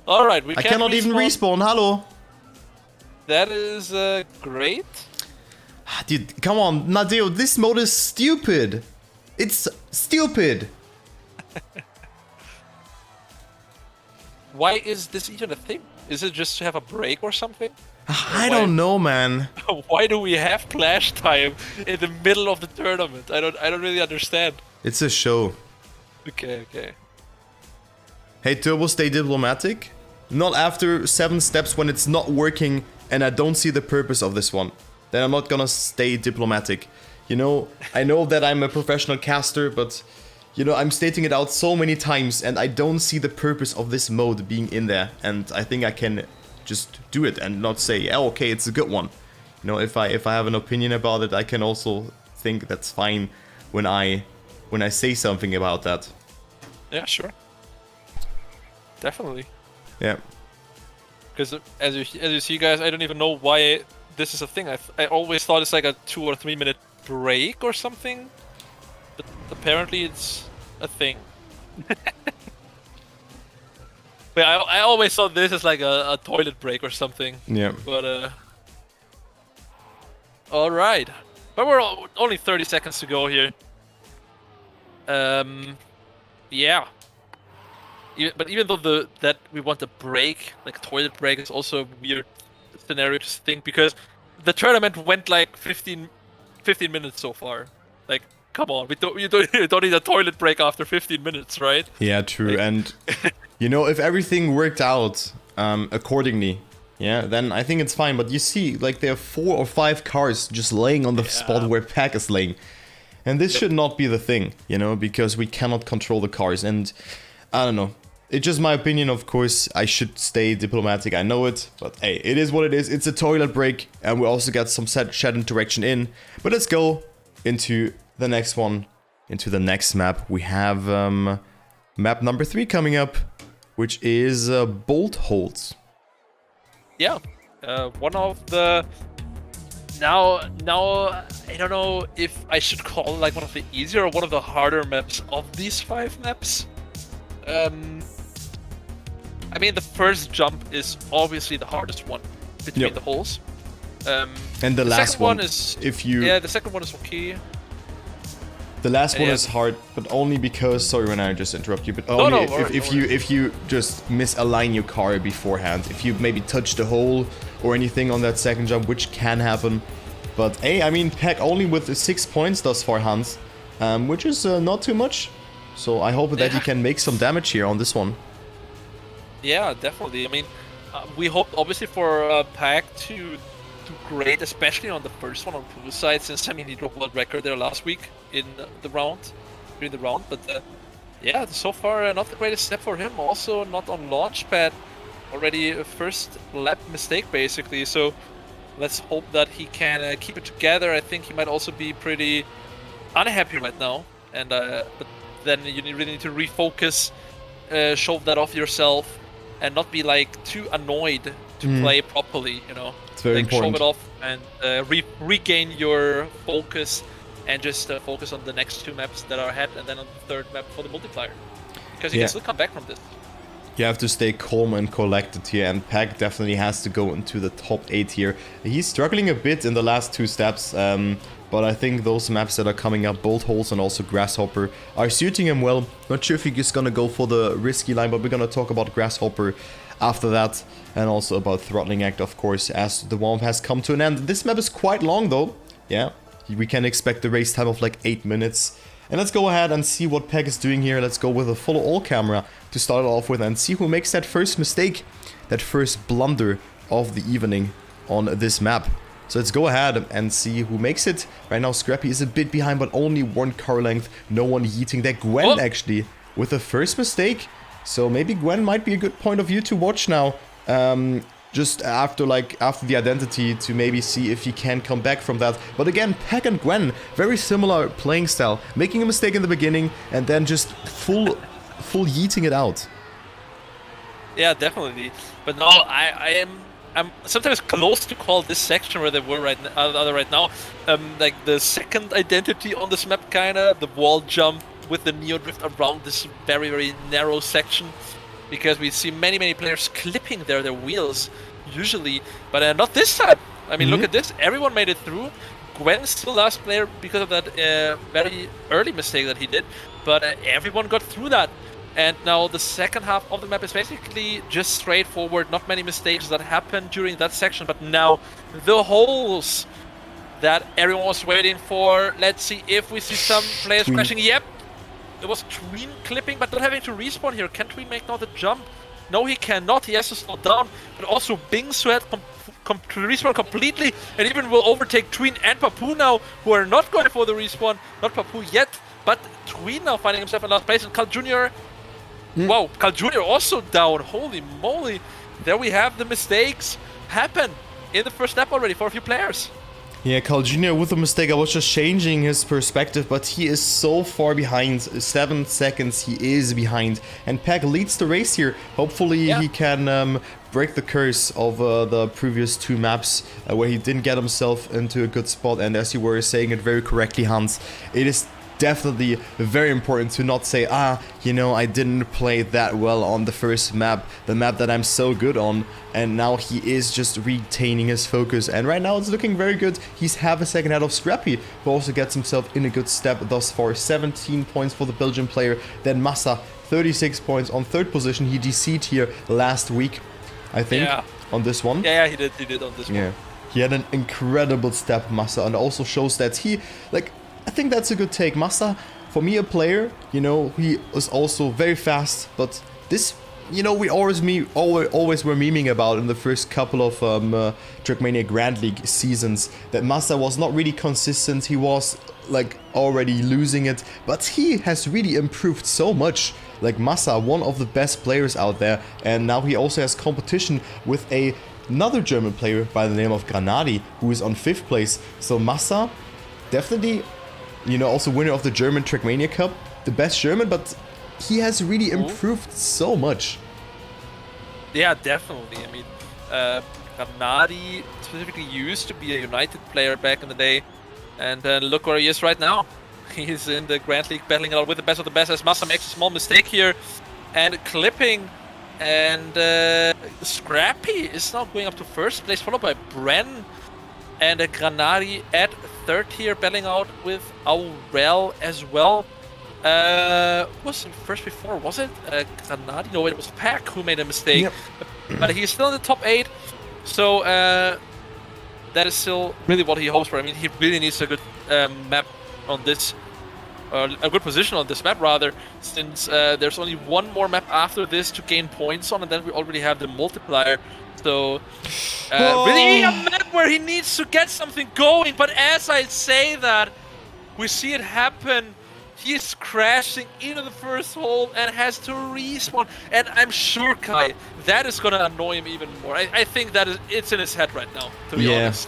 Alright, we I can't cannot even respawn, hello. That is great. Dude, come on, Nadeo, this mode is stupid. It's stupid. Why is this even a thing? Is it just to have a break or something? I don't know, man. Why do we have clash time in the middle of the tournament? I don't really understand. It's a show. Okay. Hey, Turbo, stay diplomatic. Not after 7 steps when it's not working and I don't see the purpose of this one. Then I'm not gonna stay diplomatic. You know, I know that I'm a professional caster, but... You know, I'm stating it out so many times and I don't see the purpose of this mode being in there. And I think I can just do it and not say, oh, okay, it's a good one. You know, if I have an opinion about it, I can also think that's fine when I say something about that. Yeah, sure. Definitely. Yeah. Because as you see, guys, I don't even know why this is a thing. I always thought it's like a 2 or 3 minute break or something. But apparently it's a thing. But I always thought this is like a toilet break or something. Yeah. But alright. But we're only 30 seconds to go here. Yeah. But even though that we want a break, like a toilet break, is also a weird scenario to think because the tournament went like 15 minutes so far. Like, come on, you don't need a toilet break after 15 minutes, right? Yeah, true. Like... And you know, if everything worked out accordingly, yeah, then I think it's fine. But you see, like, there are 4 or 5 cars just laying on the spot where Pack is laying. And this should not be the thing, you know, because we cannot control the cars. And I don't know. It's just my opinion, of course. I should stay diplomatic, I know it. But hey, it is what it is. It's a toilet break. And we also got some chat interaction in. But let's go into the next one. Into the next map. We have map number 3 coming up, which is Bolt Holes. Yeah, one of the now I don't know if I should call it like one of the easier or one of the harder maps of these 5 maps. I mean, the first jump is obviously the hardest one between the holes. And the last one is the second one is okay. The last one is hard, but only because, sorry when I just interrupt you, but only if you just misalign your car beforehand, if you maybe touch the hole or anything on that second jump, which can happen. But hey, I mean, Peck only with 6 points thus far, Hans, which is not too much. So I hope that he can make some damage here on this one. Yeah, definitely. I mean, we hope obviously for Peck to do great, especially on the first one on Poo's side, since I mean he dropped world record there last week in the round, during the round. But yeah, so far not the greatest step for him. Also not on launchpad, already a first lap mistake basically. So let's hope that he can keep it together. I think he might also be pretty unhappy right now, and but then you really need to refocus, show that off yourself, and not be like too annoyed to play properly. You know, it's very important. Show it off and regain your focus, and just focus on the next 2 maps that are ahead, and then on the third map for the multiplier, because you can still come back from this. You have to stay calm and collected here, and Pack definitely has to go into the top 8 here. He's struggling a bit in the last 2 steps, but I think those maps that are coming up, Bolt Holes and also Grasshopper, are suiting him well. Not sure if he's gonna go for the risky line, but we're gonna talk about Grasshopper after that, and also about Throttling Act, of course, as the warm has come to an end. This map is quite long though. Yeah, we can expect a race time of like 8 minutes. And let's go ahead and see what Peck is doing here. Let's go with a follow all camera to start it off with and see who makes that first mistake, that first blunder of the evening on this map. So let's go ahead and see who makes it. Right now Scrappy is a bit behind, but only 1 car length. No one yeeting that. Gwen actually with the first mistake. So maybe Gwen might be a good point of view to watch now. Just after the identity, to maybe see if he can come back from that. But again, Peck and Gwen, very similar playing style. Making a mistake in the beginning and then just full yeeting it out. Yeah, definitely. But no, I'm sometimes close to call this section where they were right now, like the second identity on this map, kinda the wall jump with the Neo drift around this very, very narrow section, because we see many players clipping their wheels usually, but not this time. I mean, look at this, everyone made it through. Gwen's still last player because of that very early mistake that he did, but everyone got through that. And now the second half of the map is basically just straightforward, not many mistakes that happened during that section, but now the holes that everyone was waiting for. Let's see if we see some players crashing. Yep, it was Tween clipping, but not having to respawn here. Can Tween make now the jump? No, he cannot. He has to slow down. But also Bingsu had respawn completely, and even will overtake Tween and Papu now, who are not going for the respawn. Not Papu yet, but Tween now finding himself in last place, and Carl Jr. Wow, Carl Jr. also down. Holy moly. There we have the mistakes happen in the first lap already for a few players. Yeah, Carl Jr. with a mistake. I was just changing his perspective, but he is so far behind. 7 seconds he is behind. And Peck leads the race here. Hopefully he can break the curse of the previous 2 maps where he didn't get himself into a good spot. And as you were saying it very correctly, Hans, it is definitely very important to not say, you know, I didn't play that well on the first map, the map that I'm so good on, and now he is just retaining his focus, and right now it's looking very good. He's half a second ahead of Scrappy, who also gets himself in a good step thus far. 17 points for the Belgian player. Then Massa, 36 points on 3rd position. He DC'd here last week, I think, on this one. Yeah, he did on this one. He had an incredible step, Massa, and also shows that he, like, I think that's a good take. Massa, for me, a player, you know, he is also very fast, but this you know, we always were memeing about in the first couple of Trackmania Grand League seasons that Massa was not really consistent. He was like already losing it, but he has really improved so much. Like Massa, one of the best players out there, and now he also has competition with another German player by the name of Granadi, who is on 5th place. So Massa, definitely, you know, also winner of the German Trackmania Cup, the best German, but he has really improved so much. Yeah, definitely. I mean, Granadi specifically used to be a United player back in the day, and look where he is right now. He's in the Grand League battling out with the best of the best as Massa makes a small mistake here and clipping, and Scrappy is now going up to 1st place, followed by Bren and Granadi at 3rd here, battling out with Aurel as well. Was in 1st before, was it? Granadi? No, it was Pack who made a mistake. Yep. But he's still in the top 8, so that is still really what he hopes for. I mean, he really needs a good map on this, a good position on this map rather, since there's only one more map after this to gain points on, and then we already have the multiplier. So really a map where he needs to get something going. But as I say that, we see it happen. He's crashing into the first hole and has to respawn. And I'm sure, Kai, that is gonna annoy him even more. I think that it's in his head right now, to be honest.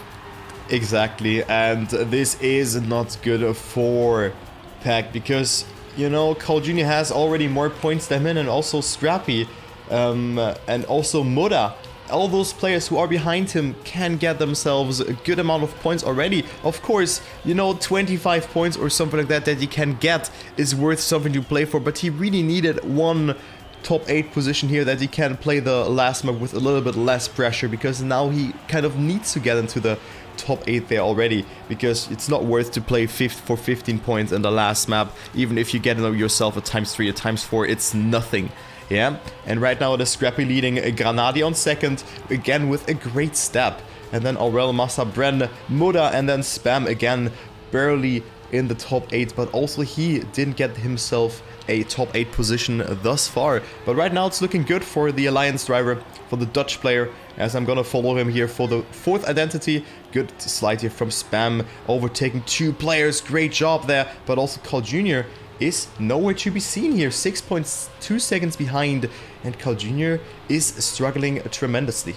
Exactly, and this is not good for Pack because, you know, Carl Jr. has already more points than him, and also Scrappy, and also Muda. All those players who are behind him can get themselves a good amount of points already. Of course, you know, 25 points or something like that he can get is worth something to play for, but he really needed one top 8 position here that he can play the last map with a little bit less pressure, because now he kind of needs to get into the top 8 there already, because it's not worth to play 5th for 15 points in the last map. Even if you get yourself a ×3, a ×4, it's nothing. Yeah, and right now it is Scrappy leading Granadi on 2nd, again with a great step. And then Aurel, Massa, Bren, Muda, and then Spam again, barely in the top 8, but also he didn't get himself a top 8 position thus far. But right now it's looking good for the Alliance driver, for the Dutch player, as I'm gonna follow him here for the 4th identity. Good slide here from Spam, overtaking 2 players, great job there, but also Carl Jr. is nowhere to be seen here, 6.2 seconds behind, and Carl Jr. is struggling tremendously.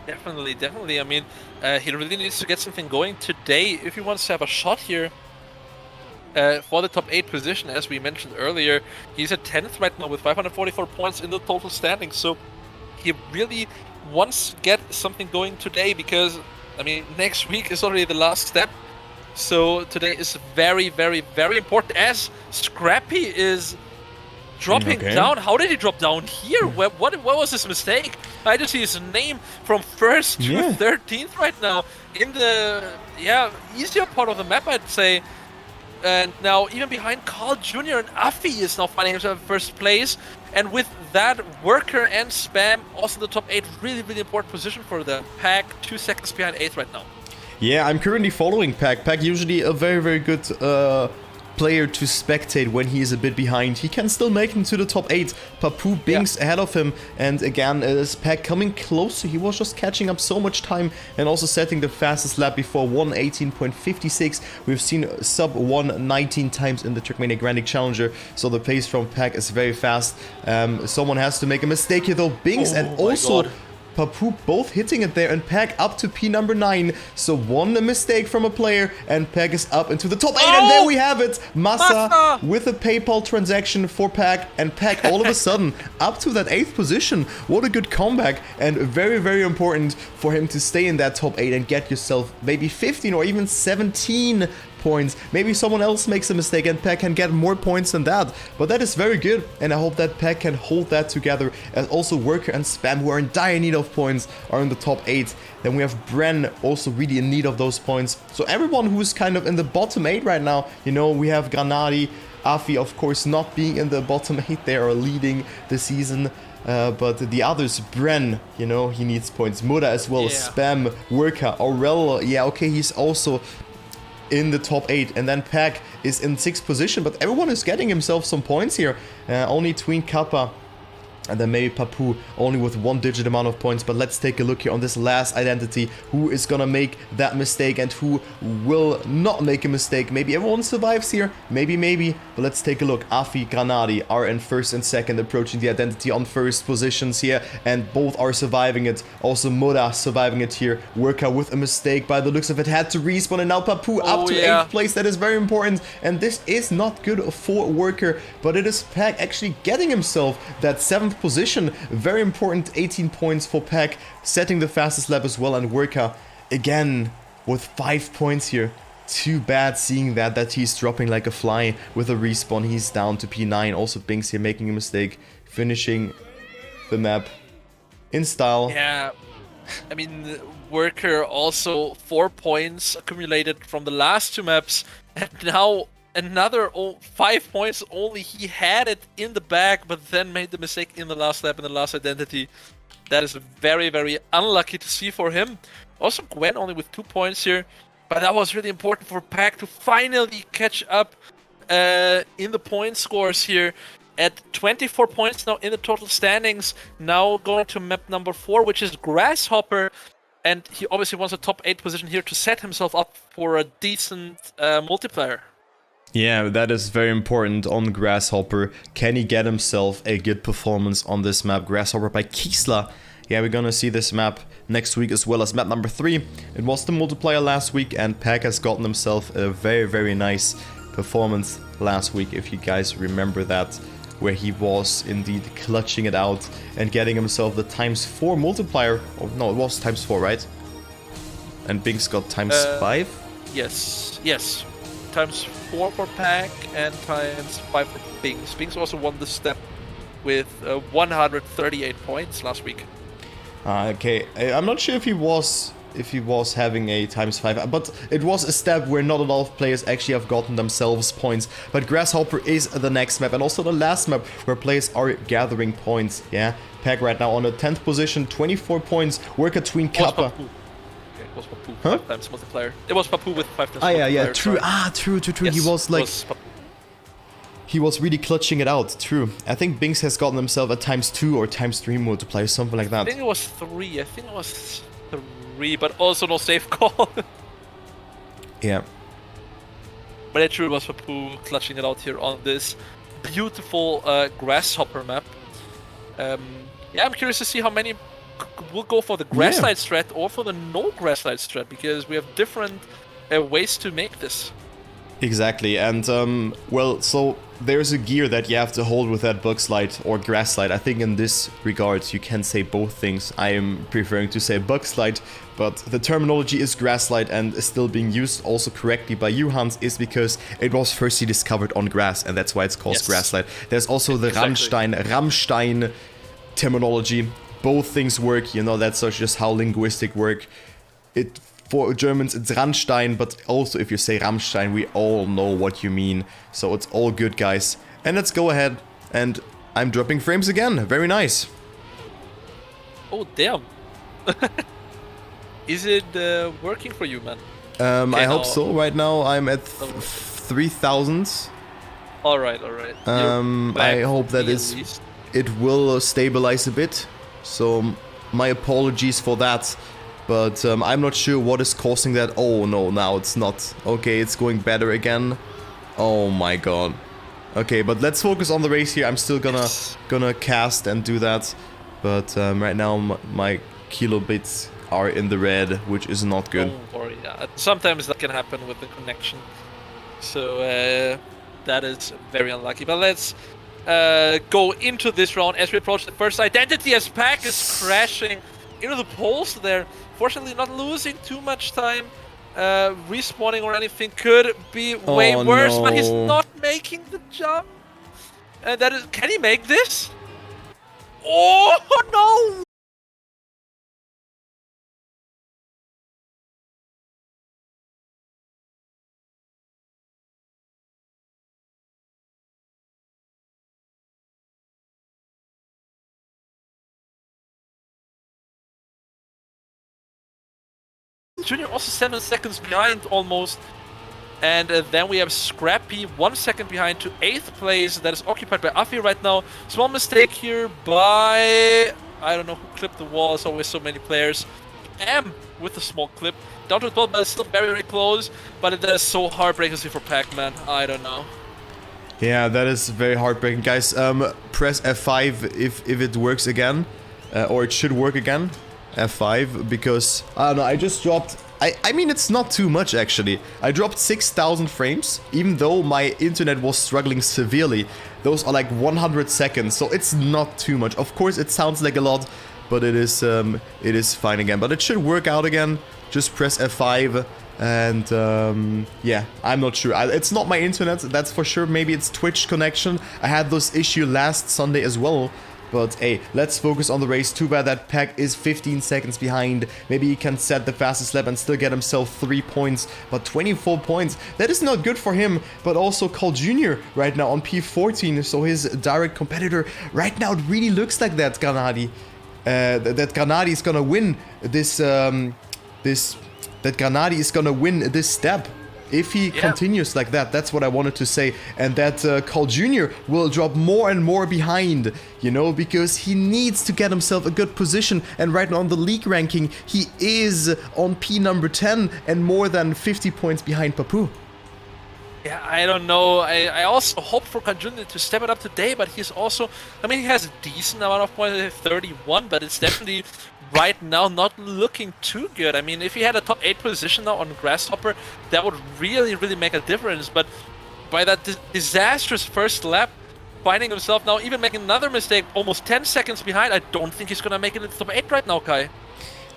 Definitely. I mean, he really needs to get something going today if he wants to have a shot here for the top 8 position. As we mentioned earlier, he's at 10th right now with 544 points in the total standings, so he really wants to get something going today, because, I mean, next week is already the last step. So today is very, very, very important, as Scrappy is dropping down. How did he drop down here? What was his mistake? I just see his name from 1st to 13th right now in the easier part of the map, I'd say. And now even behind Carl Jr. and Afi is now finding himself in 1st place. And with that, Worker and Spam also in the top 8, really, really important position for the Pack, 2 seconds behind 8th right now. Yeah, I'm currently following Pack. Pack usually a very, very good player to spectate when he is a bit behind. He can still make it to the top 8. Papu Binks ahead of him, and again is Pack coming closer. He was just catching up so much time and also setting the fastest lap before, 1:18.56. We've seen sub 1:19 times in the Trackmania Grand League Challenger, so the pace from Pack is very fast. Someone has to make a mistake here though. Binks and also Papu both hitting it there, and Pack up to P number 9. So one mistake from a player, and Pack is up into the top 8. And there we have it. Massa with a PayPal transaction for Pack, and Pack all of a sudden up to that 8th position. What a good comeback, and very, very important for him to stay in that top 8 and get yourself maybe 15 or even 17 points. Maybe someone else makes a mistake and Pack can get more points than that, but that is very good, and I hope that Pack can hold that together, as also Worker and Spam, who are in dire need of points, are in the top 8. Then we have Bren, also really in need of those points. So everyone who's kind of in the bottom 8 right now, you know, we have Granadi, Afi, of course, not being in the bottom 8, they are leading the season. But the others, Bren, you know, he needs points. Muda as well, Spam, Worker, Aurel, okay, he's also in the top 8, and then Pack is in 6th position, but everyone is getting himself some points here. Only Tween Kappa And then maybe Papu only with 1-digit amount of points. But let's take a look here on this last identity. Who is gonna make that mistake and who will not make a mistake? Maybe everyone survives here. Maybe. But let's take a look. Afi, Granadi are in first and second, approaching the identity on first positions here. And both are surviving it. Also Moda surviving it here. Worker with a mistake by the looks of it. Had to respawn. And now Papu up to 8th place. That is very important. And this is not good for Worker. But it is Pack actually getting himself that 7th position. Very important, 18 points for Pack, setting the fastest lap as well, and Worker again with 5 points here. Too bad seeing that he's dropping like a fly with a respawn. He's down to P9. Also Binks here making a mistake, finishing the map in style. Yeah, I mean, Worker also 4 points accumulated from the last 2 maps, and now another 5 points only. He had it in the bag, but then made the mistake in the last lap in the last identity. That is very, very unlucky to see for him. Also Gwen only with 2 points here, but that was really important for Pack to finally catch up in the point scores here. At 24 points now in the total standings, now going to map number 4, which is Grasshopper. And he obviously wants a top 8 position here to set himself up for a decent multiplayer. Yeah, that is very important on Grasshopper. Can he get himself a good performance on this map? Grasshopper by Kiesler. Yeah, we're gonna see this map next week as well as map number 3. It was the multiplayer last week, and Pack has gotten himself a very, very nice performance last week, if you guys remember that, where he was indeed clutching it out and getting himself the ×4 multiplier. Oh, no, it was ×4, right? And Binks got ×5? Yes. ×4 for Pack and ×5 for Binks. Binks also won the step with 138 points last week. Okay, I'm not sure if he was having a ×5, but it was a step where not a lot of players actually have gotten themselves points. But Grasshopper is the next map, and also the last map where players are gathering points. Yeah, Pack right now on the 10th position, 24 points. Worker tween Kappa. It was Papu. 5 times multiplier. It was Papu with 5 times multiplier. Yeah, true. Sorry. True. Yes, he was like... He was really clutching it out, true. I think Binks has gotten himself a ×2 or ×3 multiplier, something like that. I think it was 3, but also no safe call. Yeah. But it true was Papu clutching it out here on this beautiful Grasshopper map. Yeah, I'm curious to see how many will go for the Grasslight strat or for the no Grasslight strat, because we have different ways to make this. Exactly, and well, so there's a gear that you have to hold with that bug slide or grass slide. I think in this regard you can say both things. I am preferring to say bug slide, but the terminology is grass slide and is still being used also correctly by Johans, is because it was firstly discovered on grass, and that's why it's called grass slide. There's also the Rammstein terminology. Both things work, you know, that's just how linguistic work. For Germans, it's Rammstein, but also if you say Rammstein, we all know what you mean. So it's all good, guys. And let's go ahead, and I'm dropping frames again. Very nice. Oh, damn. Is it working for you, man? I hope so. Right now, I'm at 3,000. Alright. I hope that it will stabilize a bit. So my apologies for that. But I'm not sure what is causing that. Oh no, now it's not. Okay, it's going better again. Oh my god. Okay, but let's focus on the race here. I'm still gonna cast and do that. But right now my kilobits are in the red, which is not good. Don't worry, yeah. Sometimes that can happen with the connection. So that is very unlucky. But let's go into this round as we approach the first identity, as Pack is crashing into the poles there. Fortunately, not losing too much time. Respawning or anything could be way worse, but he's not making the jump. And that is, can he make this? Oh no! Junior also 7 seconds behind almost. And then we have Scrappy 1 second behind to 8th place. That is occupied by Afi right now. Small mistake here by... I don't know who clipped the wall. There's always so many players. M with a small clip. Down to 12, but it's still very, very close. But that is so heartbreaking for Pac-Man. I don't know. Yeah, that is very heartbreaking. Guys, press F5 if it works again. Or it should work again. F5, because... I don't know, I just dropped... I mean, it's not too much, actually. I dropped 6,000 frames, even though my internet was struggling severely. Those are like 100 seconds, so it's not too much. Of course, it sounds like a lot, but it is fine again. But it should work out again. Just press F5, and yeah, I'm not sure. It's not my internet, that's for sure. Maybe it's Twitch connection. I had this issue last Sunday as well. But hey, let's focus on the race. Too bad that Pack is 15 seconds behind. Maybe he can set the fastest lap and still get himself 3 points. But 24 points, that is not good for him. But also Carl Jr. right now on P14. So his direct competitor. Right now it really looks like that Granadi. That Granadi is gonna win this... that Granadi is gonna win this step. If he continues like that, that's what I wanted to say. And that Carl Jr. will drop more and more behind, you know, because he needs to get himself a good position. And right now on the league ranking, he is on P number 10 and more than 50 points behind Papu. Yeah, I don't know. I also hope for Carl Jr. to step it up today, but he's also... I mean, he has a decent amount of points, 31, but it's definitely... right now not looking too good. I mean, if he had a top 8 position now on Grasshopper, that would really, really make a difference. But by that disastrous first lap, finding himself now even making another mistake, almost 10 seconds behind, I don't think he's gonna make it into top 8 right now, Kai.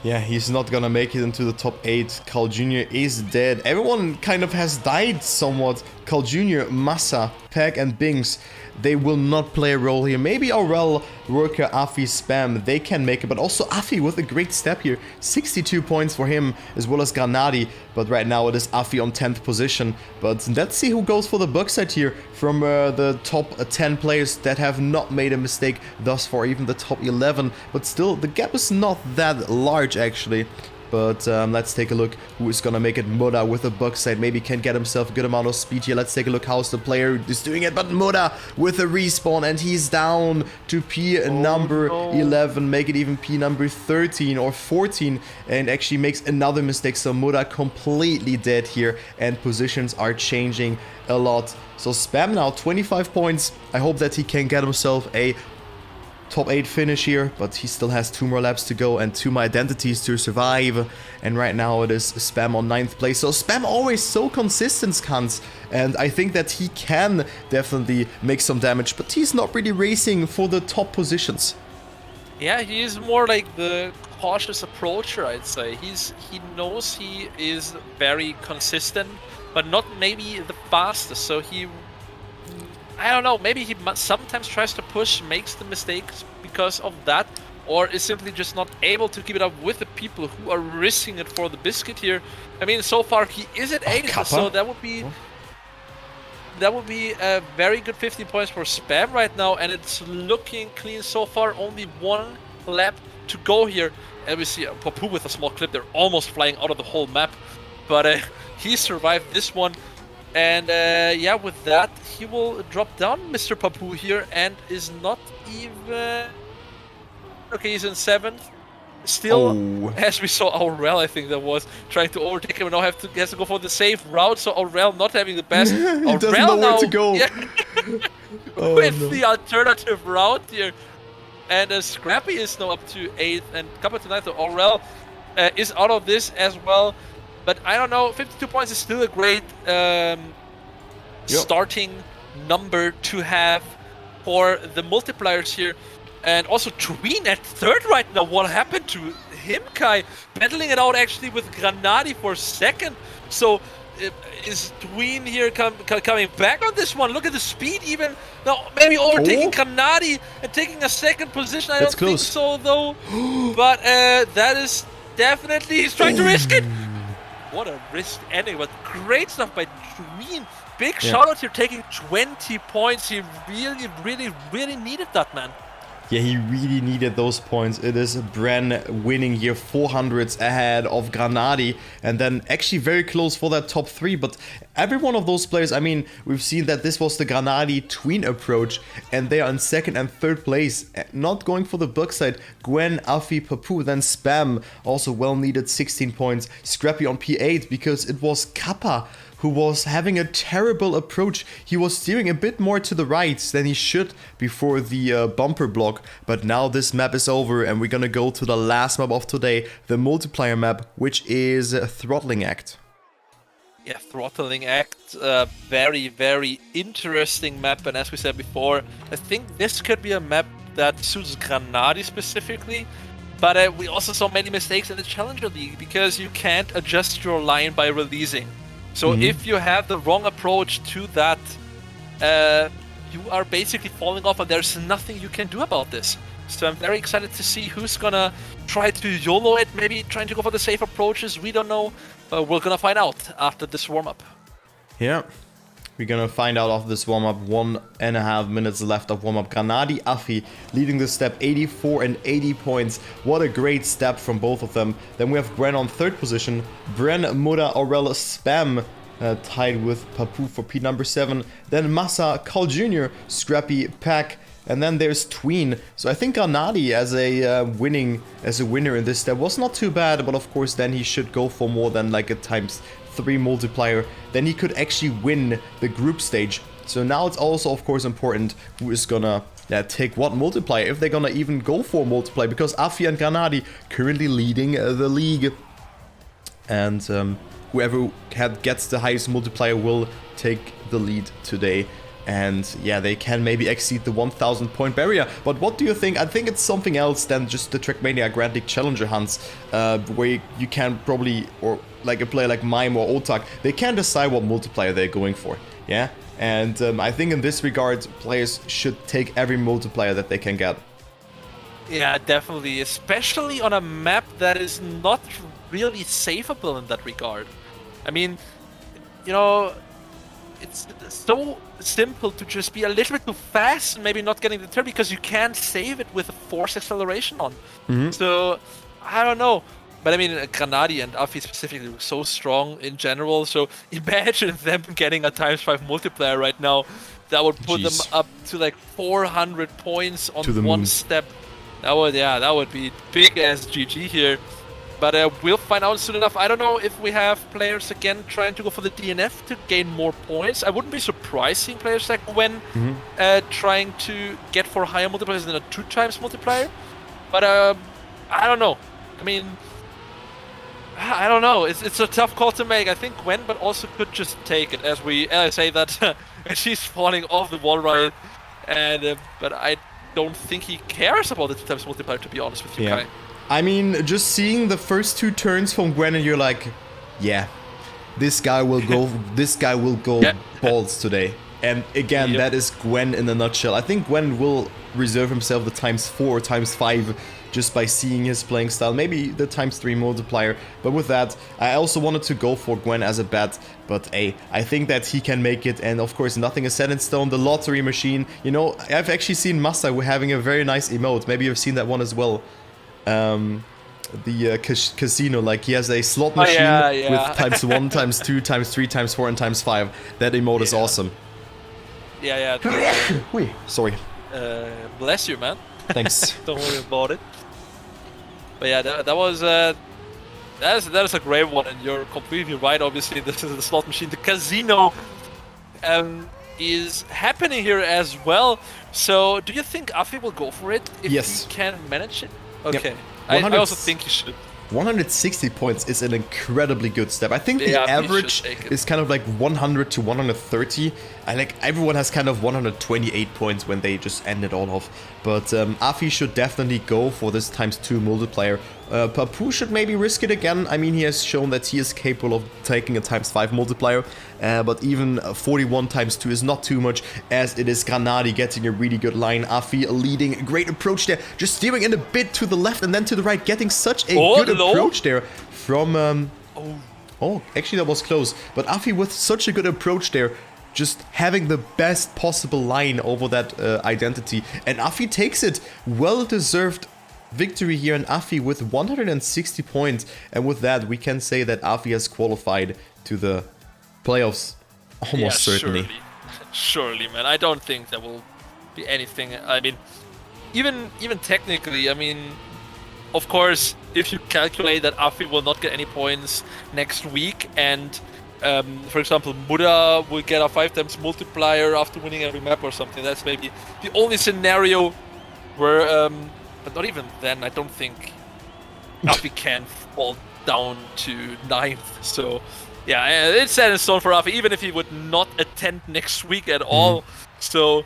Yeah, he's not gonna make it into the top 8. Carl Jr. is dead. Everyone kind of has died somewhat. Carl Jr., Massa, Pack and Bings, they will not play a role here. Maybe Aurel, Worker, Afi, Spam, they can make it. But also Afi with a great step here. 62 points for him, as well as Granadi. But right now it is Afi on 10th position. But let's see who goes for the Buckside here from the top 10 players that have not made a mistake thus far. Even the top 11. But still, the gap is not that large actually. But let's take a look who is gonna make it. Moda with a Buckside, maybe can get himself a good amount of speed here. Let's take a look how's the player is doing it. But Moda with a respawn, and he's down to P number 11, make it even P number 13 or 14, and actually makes another mistake. So Moda completely dead here, and positions are changing a lot. So Spam now 25 points. I hope that he can get himself a top 8 finish here, but he still has 2 more laps to go and 2 more identities to survive. And right now it is Spam on 9th place. So Spam always so consistent, Skans, and I think that he can definitely make some damage, but he's not really racing for the top positions. Yeah, he is more like the cautious approacher, I'd say. He knows he is very consistent, but not maybe the fastest, so he... I don't know, maybe he sometimes tries to push, makes the mistakes because of that, or is simply just not able to keep it up with the people who are risking it for the biscuit here. I mean, so far he is at 8th, so that would be a very good 50 points for Spam right now, and it's looking clean so far. Only 1 lap to go here, and we see Papu with a small clip. They're almost flying out of the whole map, but he survived this one. And yeah, with that, he will drop down Mr. Papu here and is not even... Okay, he's in 7th. Still, as we saw Aurel, I think that was, trying to overtake him and now has to go for the safe route. So Aurel not having the best. He doesn't know where to go. Yeah, with the alternative route here. And Scrappy is now up to 8th and Kappa to 9th. So Aurel is out of this as well. But I don't know, 52 points is still a great starting number to have for the multipliers here. And also Tween at 3rd right now. What happened to him, Kai? Battling it out actually with Granadi for 2nd. So is Tween here coming back on this one? Look at the speed even. Now maybe overtaking Granadi and taking a 2nd position. I don't think so though. But that is definitely, he's trying to risk it. What a risk ending, but great stuff by Tween. Big shout out here, taking 20 points. He really, really, really needed that, man. Yeah, he really needed those points. It is Bren winning here 400s ahead of Granadi, and then actually very close for that top 3. But every one of those players, I mean, we've seen that this was the Granadi tween approach, and they are in 2nd and 3rd place. Not going for the book side. Gwen, Afi, Papu, then Spam, also well needed 16 points. Scrappy on P8 because it was Kappa who was having a terrible approach. He was steering a bit more to the right than he should before the bumper block. But now this map is over and we're gonna go to the last map of today, the multiplayer map, which is Throttling Act. Yeah, Throttling Act, very, very interesting map. And as we said before, I think this could be a map that suits Granadi specifically. But we also saw many mistakes in the Challenger League because you can't adjust your line by releasing. So if you have the wrong approach to that, you are basically falling off and there's nothing you can do about this. So I'm very excited to see who's gonna try to YOLO it, maybe trying to go for the safe approaches, we don't know. But we're gonna find out after this warm-up. Yeah, we're gonna find out after this warm-up. 1.5 minutes left of warm-up. Granadi, Afi leading the step 84 and 80 points. What a great step from both of them. Then we have Bren on 3rd position. Bren, Muda, Aurel, Spam tied with Papu for P number 7. Then Massa, Carl Jr., Scrappy, Pack, and then there's Tween. So I think Granadi as a winner in this step was not too bad, but of course then he should go for more than like a ×3 multiplier. Then he could actually win the group stage. So now it's also of course important who is gonna take what multiplier, if they're gonna even go for multiplier, because Afi and Granadi currently leading the league. And whoever gets the highest multiplier will take the lead today. And yeah, they can maybe exceed the 1000 point barrier. But what do you think? I think it's something else than just the Trackmania Grand League Challenger hunts, where you can probably, or like a player like Mime or Otak, they can decide what multiplier they're going for. Yeah, and I think in this regard, players should take every multiplier that they can get. Yeah, definitely, especially on a map that is not really safeable in that regard. I mean, you know, it's so simple to just be a little bit too fast and maybe not getting the turn because you can't save it with a force acceleration on. So, I don't know. But I mean, Granadi and Afi specifically look so strong in general. So imagine them getting a ×5 multiplier right now. That would put them up to like 400 points on one step. That would be big as GG here. But we'll find out soon enough. I don't know if we have players again trying to go for the DNF to gain more points. I wouldn't be surprised seeing players like Gwen trying to get for higher multipliers than a 2× multiplier. But I don't know. I mean, I don't know. It's a tough call to make. I think Gwen, but also could just take it as I say that she's falling off the wall right. And but I don't think he cares about the 2× multiplier, to be honest with you, Kai. I mean, just seeing the first 2 turns from Gwen, and you're like, yeah, this guy will go. This guy will go balls today. And again, that is Gwen in a nutshell. I think Gwen will reserve himself the ×4 or ×5 just by seeing his playing style. Maybe the ×3 multiplier. But with that, I also wanted to go for Gwen as a bet. But hey, I think that he can make it. And of course, nothing is set in stone. The lottery machine. You know, I've actually seen Massa having a very nice emote. Maybe you've seen that one as well. The casino, like he has a slot machine with ×1, ×2, ×3, ×4, and ×5. That emote is awesome. Yeah. Sorry. Bless you, man. Thanks. Don't worry about it. But yeah, that was that is a great one, and you're completely right. Obviously, this is the slot machine. The casino is happening here as well. So, do you think Afi will go for it if he can manage it? Okay. Yep. I also think he should. 160 points is an incredibly good step. I think the average is kind of like 100 to 130. I like everyone has kind of 128 points when they just end it all off. But Afi should definitely go for this ×2 multiplier. Papu should maybe risk it again. I mean, he has shown that he is capable of taking a ×5 multiplier. But even 41 ×2 is not too much, as it is Granadi getting a really good line. Afi leading, a great approach there. Just steering in a bit to the left and then to the right, getting such a good approach there from... Oh, actually that was close. But Afi with such a good approach there. just having the best possible line over that identity. And Afi takes it. Well-deserved victory here in Afi with 160 points. And with that, we can say that Afi has qualified to the playoffs almost certainly. Surely, man. I don't think there will be anything. I mean, even technically, I mean, of course, if you calculate that Afi will not get any points next week, and for example, Muda will get a 5 times multiplier after winning every map or something, that's maybe the only scenario where, but not even then, I don't think Afi can fall down to 9th. So, yeah, it's set in stone for Afi, even if he would not attend next week at all. So,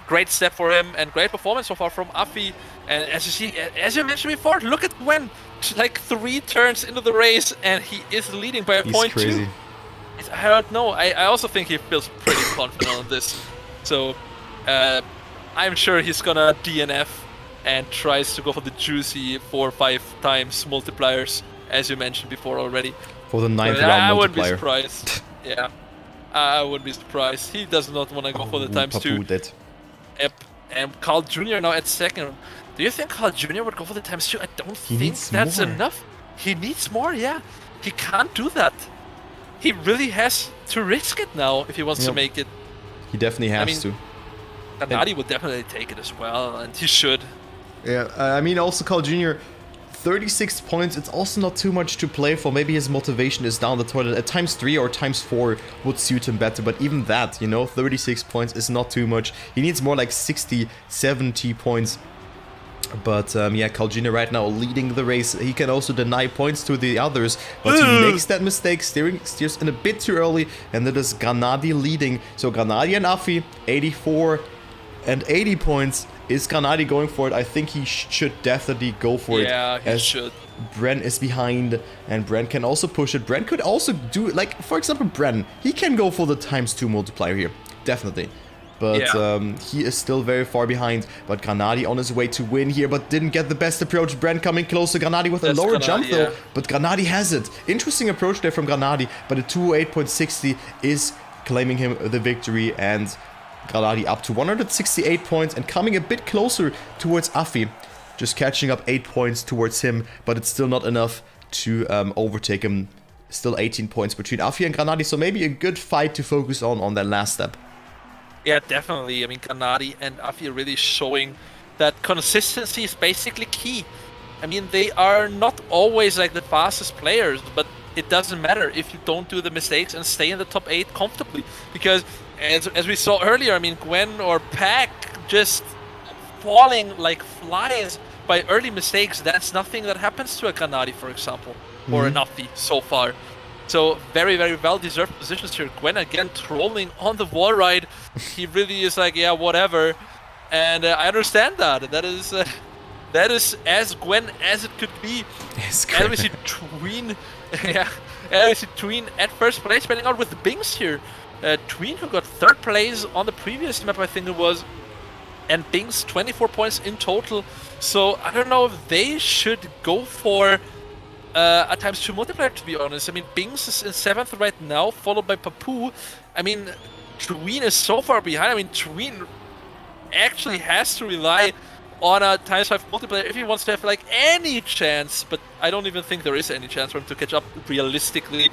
great step for him and great performance so far from Afi. And as you see, as you mentioned before, look at Gwen, like 3 turns into the race, and he is leading by a point. He's crazy. I don't know. I also think he feels pretty confident on this. So I'm sure he's gonna DNF and tries to go for the juicy 4 or 5 times multipliers, as you mentioned before already. For the 9th round I multiplier. wouldn't be surprised. Yeah, I wouldn't be surprised. He does not want to go for the times 2. Yep. And Carl Jr. now at 2nd. Do you think Carl Jr. would go for the times 2? I don't think that's enough. He needs more, yeah. He can't do that. He really has to risk it now if he wants to make it. He definitely has to. Gennady would definitely take it as well, and he should. Yeah, I mean, also Carl Jr., 36 points, it's also not too much to play for. Maybe his motivation is down the toilet. At times 3 or times 4 would suit him better, but even that, you know, 36 points is not too much. He needs more like 60, 70 points. But yeah, Carl Jr. right now leading the race. He can also deny points to the others, but he makes that mistake, steers in a bit too early, and it is Gennady leading. So Gennady and Afi, 84 and 80 points. Is Gennady going for it? I think he should definitely go for it. Yeah, he should. Bren is behind, and Bren can also push it. Bren could also do, like, for example, Bren. He can go for the times 2 multiplier here, definitely. But he is still very far behind. But Gennady on his way to win here, but didn't get the best approach. Bren coming close to Gennady with a lower jump though. But Gennady has it. Interesting approach there from Gennady, but a 208.60 is claiming him the victory, and Gennady up to 168 points and coming a bit closer towards Afi. Just catching up 8 points towards him, but it's still not enough to overtake him. Still 18 points between Afi and Gennady, so maybe a good fight to focus on that last step. Yeah, definitely. I mean, Gennady and Afi are really showing that consistency is basically key. I mean, they are not always like the fastest players, but it doesn't matter if you don't do the mistakes and stay in the top 8 comfortably. Because as we saw earlier, I mean, Gwen or Pack just falling like flies by early mistakes. That's nothing that happens to a Gennady, for example, or an Afi so far. So very, very well-deserved positions here. Gwen again trolling on the wall ride. He really is like, yeah, whatever. And I understand that. That is as Gwen as it could be. And we see Tween, and we see Tween at first place, spelling out with Bings here. Tween, who got 3rd place on the previous map, I think it was, and Bings 24 points in total. So I don't know if they should go for a times 2 multiplier, to be honest. I mean, Bings is in 7th right now, followed by Papu. I mean, Tween is so far behind. I mean, Tween actually has to rely on a times 5 multiplier if he wants to have like any chance, but I don't even think there is any chance for him to catch up realistically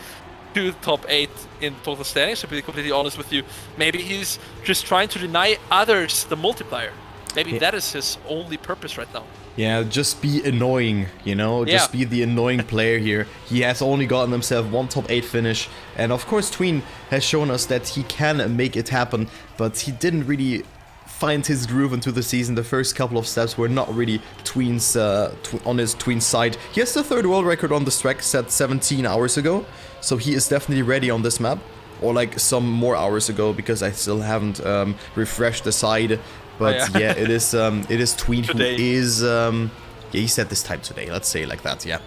to the top 8 in total standings, to be completely honest with you. Maybe he's just trying to deny others the multiplier. Maybe that is his only purpose right now. Yeah, just be annoying, you know? Just be the annoying player here. He has only gotten himself 1 top 8 finish. And of course, Tween has shown us that he can make it happen, but he didn't really find his groove into the season. The first couple of steps were not really Tween's on his Tween side. He has the 3rd world record on this track set 17 hours ago, so he is definitely ready on this map. Or like some more hours ago, because I still haven't refreshed the side. But yeah, it is Tween who is he said this time today, let's say like that. Yeah.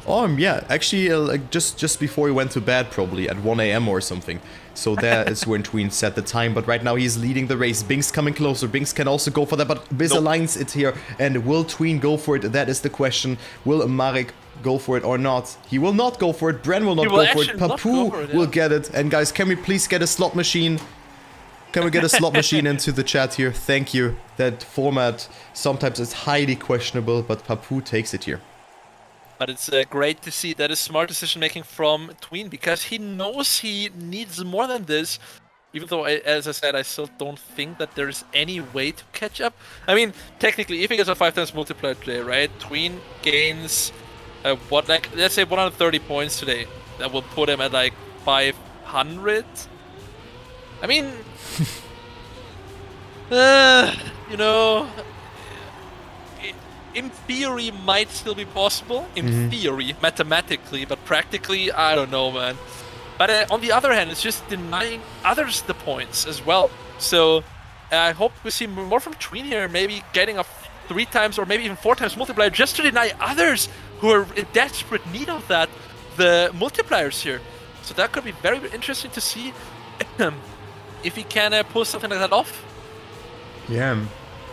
Yeah, actually like just before he went to bed, probably at 1 AM or something. So that is when Tween set the time, but right now he's leading the race. Bings coming closer. Bings can also go for that, but Biz aligns it here. And will Tween go for it? That is the question. Will Marek go for it or not. He will not go for it. Bren will not He will go for it. actually not Papu go for it, yeah. will get it. And guys, can we please get a slot machine? Can we get a slot machine into the chat here? Thank you. That format sometimes is highly questionable, but Papu takes it here. But it's great to see that is smart decision making from Tween, because he knows he needs more than this. Even though, as I said, I still don't think that there's any way to catch up. I mean, technically, if he gets a 5 times multiplier today, right? Tween gains, let's say 130 points today. That will put him at like 500. I mean, you know, in theory might still be possible. In theory, mathematically, but practically, I don't know, man. But on the other hand, it's just denying others the points as well. So I hope we see more from Tween here, maybe getting a 3 times or maybe even 4 times multiplier just to deny others who are in desperate need of that, the multipliers here. So that could be very interesting to see if he can pull something like that off. Yeah.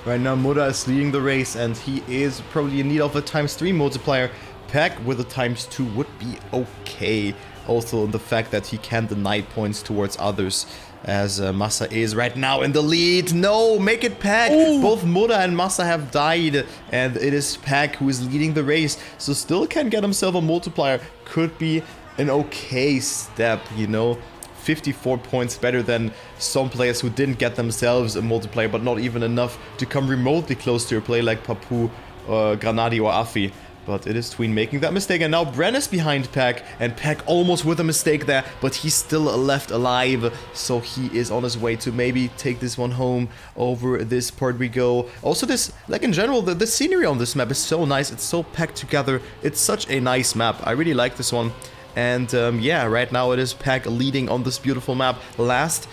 Right now, Muda is leading the race, and he is probably in need of a ×3 multiplier. Pack with a ×2 would be okay. Also, the fact that he can deny points towards others, as Massa is right now in the lead. No, make it Pack. Both Muda and Massa have died, and it is Pack who is leading the race. So still can get himself a multiplier. Could be an okay step, you know. 54 points better than some players who didn't get themselves a multiplier, but not even enough to come remotely close to a play like Papu, Granadi or Afi. But it is Tween making that mistake, and now Bren is behind Pack, and Pack almost with a mistake there, but he's still left alive, so he is on his way to maybe take this one home. Over this part we go. Also this, like in general, the scenery on this map is so nice, it's so packed together, it's such a nice map, I really like this one. And yeah, right now it is Pack leading on this beautiful map. Last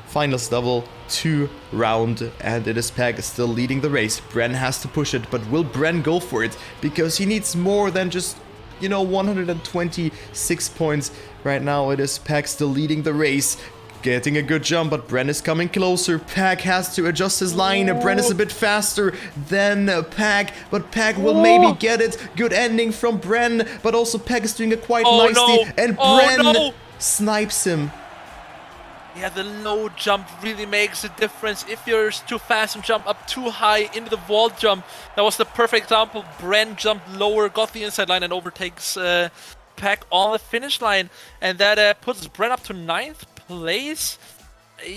finals level 2 round, and it is Pack still leading the race. Bren has to push it, but will Bren go for it? Because he needs more than just, you know, 126 points. Right now it is Pack still leading the race. Getting a good jump, but Bren is coming closer. Pack has to adjust his line. Bren is a bit faster than Pack, but Pack will maybe get it. Good ending from Bren, but also Pack is doing it quite nicely. No. And Bren snipes him. Yeah, the low jump really makes a difference. If you're too fast and jump up too high into the wall jump, that was the perfect example. Bren jumped lower, got the inside line, and overtakes Pack on the finish line. And that puts Bren up to 9th place.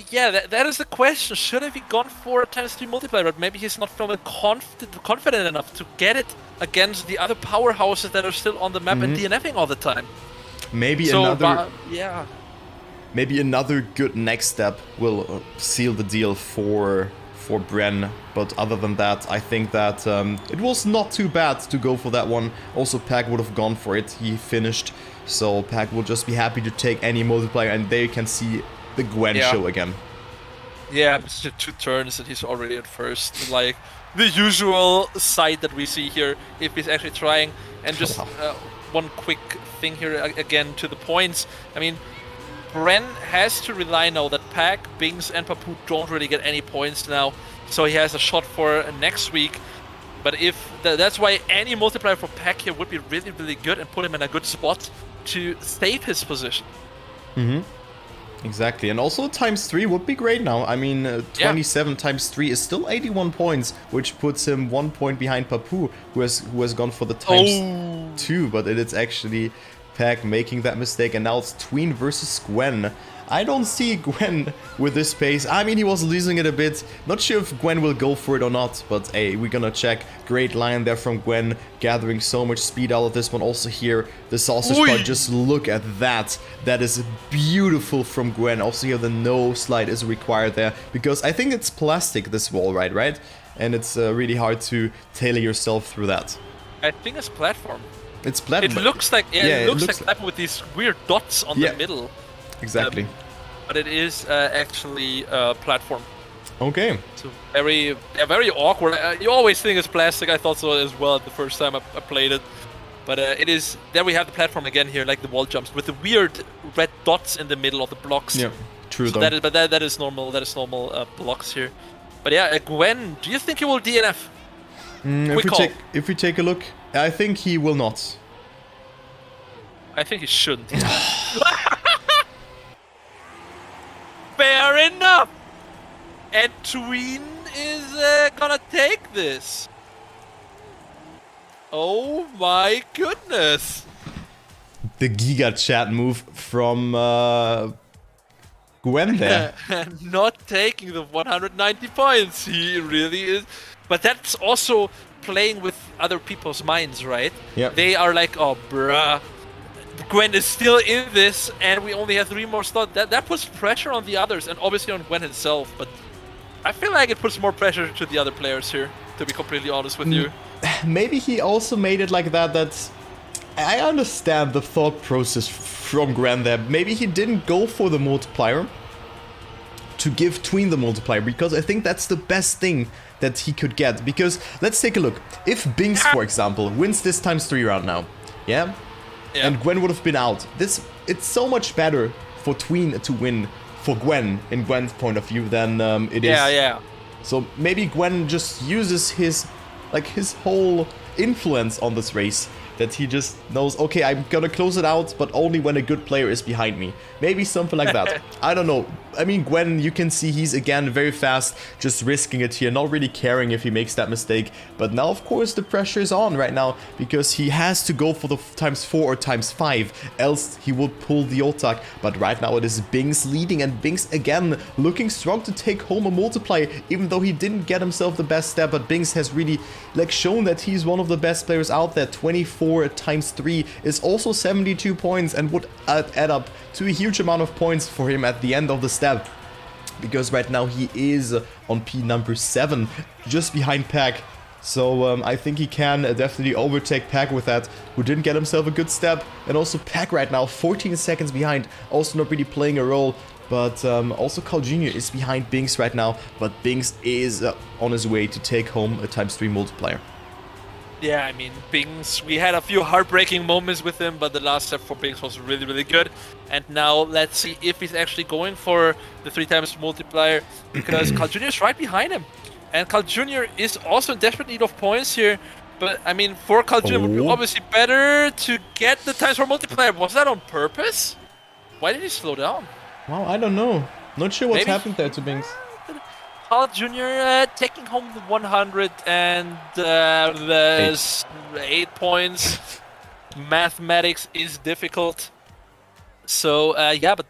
Yeah, that is the question. Should have he gone for a ×3 multiplier? But maybe he's not feeling confident enough to get it against the other powerhouses that are still on the map and DNFing all the time. Maybe Maybe another good next step will seal the deal for Bren, but other than that, I think that it was not too bad to go for that one. Also, Pack would have gone for it. He finished, so Pack will just be happy to take any multiplier, and there you can see the Gwen show again. Yeah, it's just 2 turns and he's already at first. Like the usual sight that we see here if he's actually trying. And just one quick thing here again to the points. I mean, Bren has to rely now that Pack, Bings, and Papu don't really get any points now, so he has a shot for next week. But if that's why any multiplier for Pack here would be really, really good and put him in a good spot to save his position. Exactly, and also ×3 would be great now. I mean, 27 ×3 is still 81 points, which puts him 1 point behind Papu, who has gone for the ×2, but it is actually Pack making that mistake, and now it's Tween versus Gwen. I don't see Gwen with this pace. I mean, he was losing it a bit. Not sure if Gwen will go for it or not, but hey, we're gonna check. Great line there from Gwen, gathering so much speed out of this one. Also here, the sausage part, just look at that. That is beautiful from Gwen. Also here, the no slide is required there, because I think it's plastic, this wall, right? And it's really hard to tailor yourself through that. I think it's platform. It's platform. It looks like, it looks like platform with these weird dots on the middle. Exactly. But it is actually a platform. Okay. So very awkward. You always think it's plastic. I thought so as well the first time I played it. But it is. There we have the platform again here, like the wall jumps with the weird red dots in the middle of the blocks. Yeah, true. So though. That is normal. That is normal blocks here. But yeah, Gwen, do you think he will DNF? If we take a look, I think he will not. I think he shouldn't. Fair enough! And Tween is gonna take this. Oh my goodness! The Giga Chat move from Gwen there. Not taking the 190 points, he really is. But that's also playing with other people's minds, right? Yeah. They are like, oh bruh, Gwen is still in this and we only have 3 more slots. That puts pressure on the others and obviously on Gwen himself, but I feel like it puts more pressure to the other players here, to be completely honest with you. Maybe he also made it like that I understand the thought process from Gwen there. Maybe he didn't go for the multiplier to give Tween the multiplier, because I think that's the best thing that he could get. Because let's take a look. If Binks, for example, wins this ×3 round now, yeah? And Gwen would have been out. It's so much better for Tween to win for Gwen, in Gwen's point of view, than it is. Yeah. So maybe Gwen just uses his whole influence on this race, that he just knows, okay, I'm gonna close it out, but only when a good player is behind me. Maybe something like that. I don't know. I mean, Gwen, you can see he's again very fast, just risking it here, not really caring if he makes that mistake. But now, of course, the pressure is on right now, because he has to go for the ×4 or ×5, else he would pull the Otak. But right now it is Binks leading, and Binks again looking strong to take home a multiplier, even though he didn't get himself the best step. But Binks has really shown that he's one of the best players out there. 24 ×3 is also 72 points and would add up to a huge amount of points for him at the end of the step, because right now he is on P number 7, just behind Pack. So I think he can definitely overtake Pack with that, who didn't get himself a good step. And also Pack right now 14 seconds behind, also not really playing a role. But also Carl Jr. is behind Binks right now, but Binks is on his way to take home a ×3 multiplier. Yeah, I mean, Binks, we had a few heartbreaking moments with him, but the last step for Binks was really, really good. And now let's see if he's actually going for the 3x multiplier, because Carl Jr. is right behind him. And Carl Jr. is also in desperate need of points here. But, I mean, for Carl Jr. it would be obviously better to get the ×4 multiplier. Was that on purpose? Why did he slow down? Well, I don't know. Not sure what's happened there to Binks. Carl Jr. Taking home the 100 and there's 8 points. Mathematics is difficult. So, yeah, but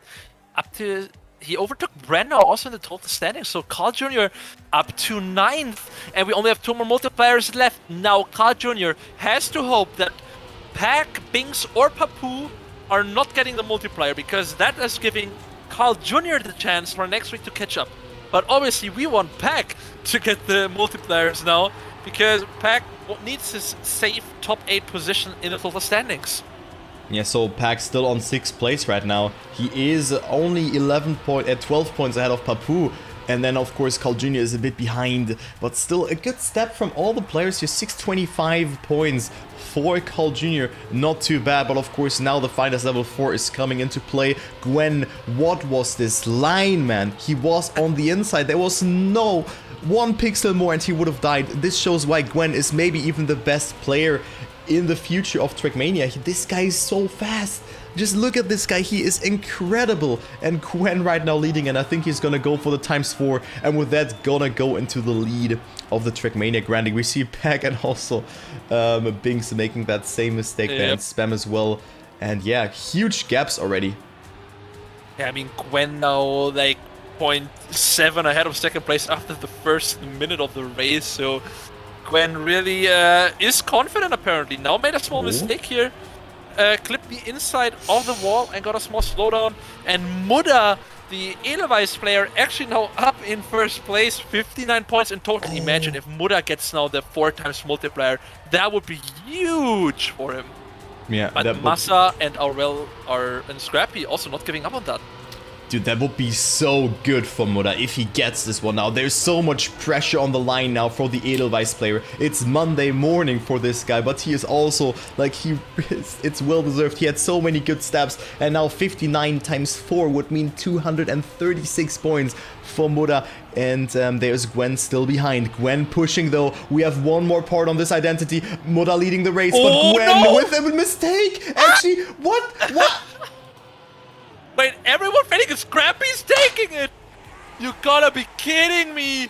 up to... He overtook Brenner also in the total standings. So Carl Jr. up to 9th. And we only have 2 more multipliers left. Now Carl Jr. has to hope that Pack, Binks or Papu are not getting the multiplier, because that is giving Carl Jr. the chance for next week to catch up. But obviously we want Pack to get the multipliers now, because Pack needs his safe top 8 position in the total standings. Yeah, so Pack still on 6th place right now. He is only 12 points ahead of Papu. And then, of course, Carl Jr. is a bit behind, but still a good step from all the players here. 625 points for Carl Jr. Not too bad, but of course, now the finest level 4 is coming into play. Gwen, what was this line, man? He was on the inside. There was no 1 pixel more and he would have died. This shows why Gwen is maybe even the best player in the future of Trackmania. This guy is so fast. Just look at this guy, he is incredible. And Gwen right now leading, and I think he's gonna go for the ×4, and with that gonna go into the lead of the Trackmania Grand League. We see Pack and also Binks making that same mistake there, and Spam as well. And yeah, huge gaps already. Yeah, I mean, Gwen now like 0.7 ahead of 2nd place after the first minute of the race, so Gwen really is confident apparently. Now made a small mistake here. Clipped the inside of the wall and got a small slowdown. And Muda, the Edelweiss player, actually now up in 1st place, 59 points in total. Imagine if Muda gets now the 4x multiplier, that would be huge for him. Yeah, but Massa and Aurel and Scrappy also not giving up on that. Dude, that would be so good for Muda if he gets this one now. There's so much pressure on the line now for the Edelweiss player. It's Monday morning for this guy, but he is also, like, it's well deserved. He had so many good steps, and now 59 times 4 would mean 236 points for Muda. And there's Gwen still behind. Gwen pushing though. We have one more part on this identity. Muda leading the race, but Gwen with a mistake. Actually, what? Wait, everyone thinking Scrappy's taking it! You gotta be kidding me!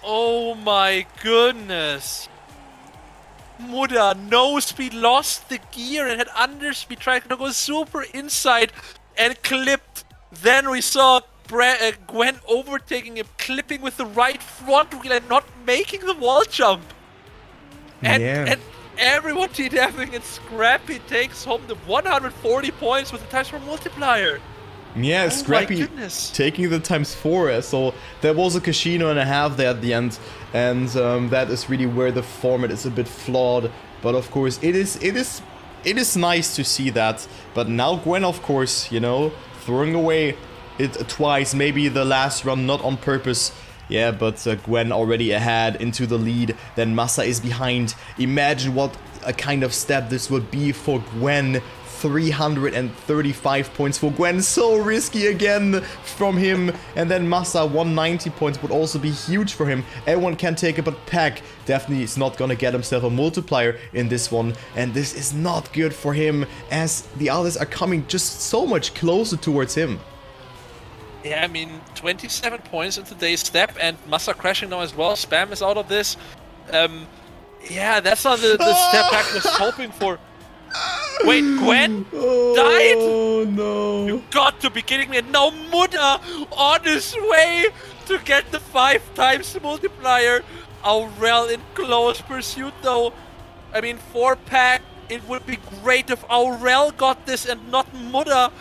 Oh my goodness! Muda, no speed, lost the gear and had underspeed, tried to go super inside and clipped. Then we saw Gwen overtaking him, clipping with the right front wheel and not making the wall jump. And everyone TDFing and Scrappy takes home the 140 points with the times 4 multiplier. Yeah, Scrappy taking the times 4. So there was a casino and a half there at the end, and that is really where the format is a bit flawed. But of course, it is nice to see that. But now Gwen, of course, you know, throwing away it twice, maybe the last run not on purpose. Yeah, but Gwen already ahead into the lead. Then Massa is behind. Imagine what a kind of step this would be for Gwen. 335 points for Gwen. So risky again from him. And then Massa, 190 points would also be huge for him. Everyone can take it, but Pack definitely is not gonna get himself a multiplier in this one. And this is not good for him, as the others are coming just so much closer towards him. Yeah, I mean, 27 points in today's step, and Massa crashing now as well. Spam is out of this. Yeah, that's not the step Pack was hoping for. Wait, Gwen died? Oh no. You got to be kidding me. And now Muda on his way to get the 5 times multiplier. Aurel in close pursuit though. I mean, for Pack, it would be great if Aurel got this and not Muda.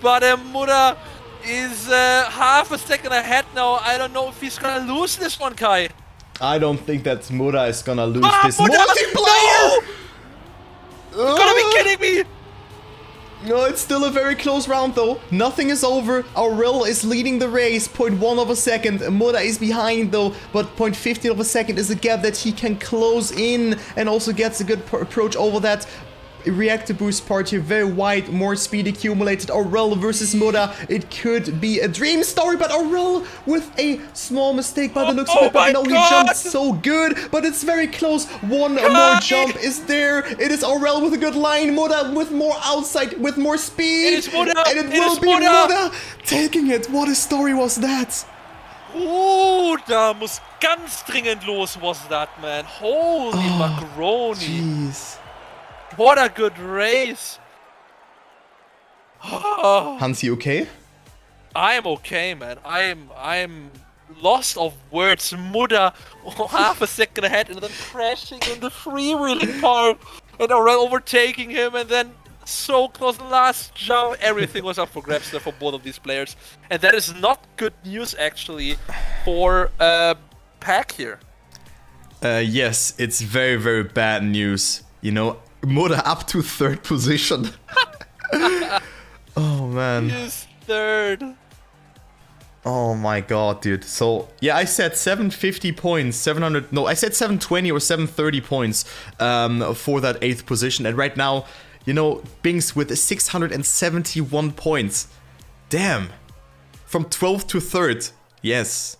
But Muda is half a second ahead now. I don't know if he's gonna lose this one, Kai. I don't think that Muda is gonna lose this Muda, multiplayer! No! You gotta be kidding me! No, it's still a very close round though. Nothing is over. Aurel is leading the race, 0.1 of a second. Muda is behind though, but 0.15 of a second is a gap that he can close in, and also gets a good approach over that reactor boost part here. Very wide, more speed accumulated. Aurel versus Muda. It could be a dream story, but Aurel with a small mistake by the looks of it. But no, he jumped so good, but it's very close. One more jump is there. It is Aurel with a good line. Muda with more outside, with more speed. It is Muda. And it will be Muda taking it. What a story was that? Oh, da muss ganz dringend los, was that, man. Holy macaroni. Jeez. What a good race! Hans, you okay? I am okay, man. I am lost of words. Muda, half a second ahead, and then crashing in the freewheeling part, and Aurel overtaking him, and then so close. The last jump, everything was up for grabs there for both of these players, and that is not good news actually for Pack here. Yes, it's very, very bad news. You know, Muda up to 3rd position. Oh man. He is 3rd. Oh my god, dude. So, yeah, I said 750 points, 700, no, I said 720 or 730 points for that 8th position. And right now, you know, Binks with 671 points. Damn. From 12th to 3rd. Yes.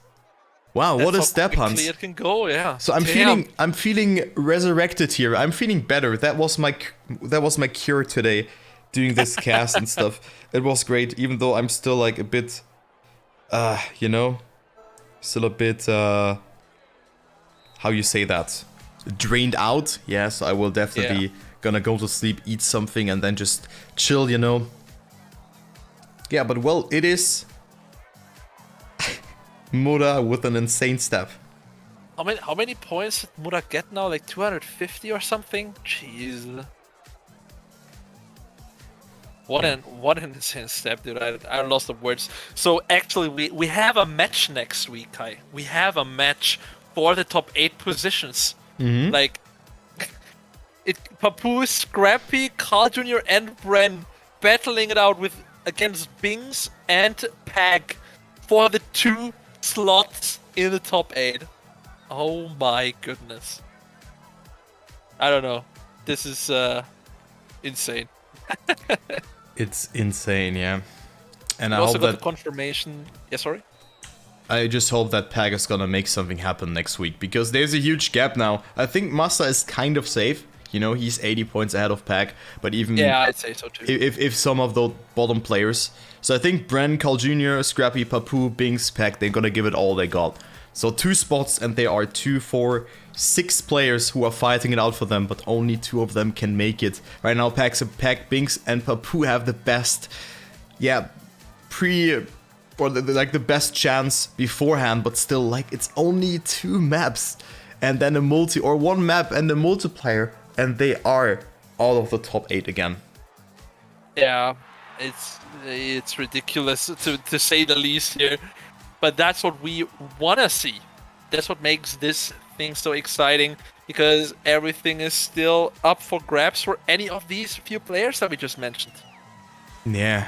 Wow, what a step, Hans. It can go, yeah. So I'm feeling resurrected here. I'm feeling better. That was my cure today, doing this cast and stuff. It was great, even though I'm still like a bit, you know, still a bit, how you say that, drained out. Yeah, so I will definitely gonna go to sleep, eat something, and then just chill, you know. Yeah, but well, it is Muda with an insane step. How many points did Muda get now? Like 250 or something? Jeez. What an insane step, dude. I lost the words. So actually we have a match next week, Kai. We have a match for the top 8 positions. Mm-hmm. Like Papoose, Scrappy, Carl Jr. and Bren battling it out with against Bings and Pag for the 2 slots in the top 8. Oh my goodness. I don't know. This is insane. It's insane, yeah. And I also hope got that the confirmation. Yeah, sorry. I just hope that Pag is gonna make something happen next week, because there's a huge gap now. I think Massa is kind of safe. You know, he's 80 points ahead of Pag, but even Yeah, I'd say so too. if some of the bottom players. So I think Bren, Carl Jr., Scrappy, Papu, Binks, Pag, they're gonna give it all they got. So 2 spots, and there are 2, 4, 6 players who are fighting it out for them, but only 2 of them can make it. Right now, Pag, Binks, and Papu have the best, the best chance beforehand, but still, like, it's only 2 maps, and then a multi, or 1 map and a multiplayer, and they are all of the top 8 again. Yeah, it's ridiculous to say the least here. But that's what we want to see. That's what makes this thing so exciting, because everything is still up for grabs for any of these few players that we just mentioned. Yeah.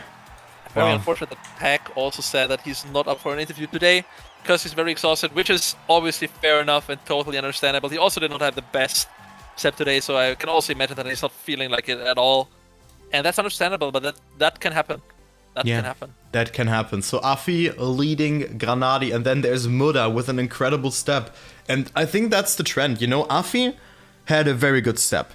Very unfortunate that Pack also said that he's not up for an interview today because he's very exhausted, which is obviously fair enough and totally understandable. He also did not have the best step today, so I can also imagine that he's not feeling like it at all. And that's understandable, but that can happen. That can happen. That can happen. So Afi leading Granadi, and then there's Muda with an incredible step. And I think that's the trend, you know? Afi had a very good step,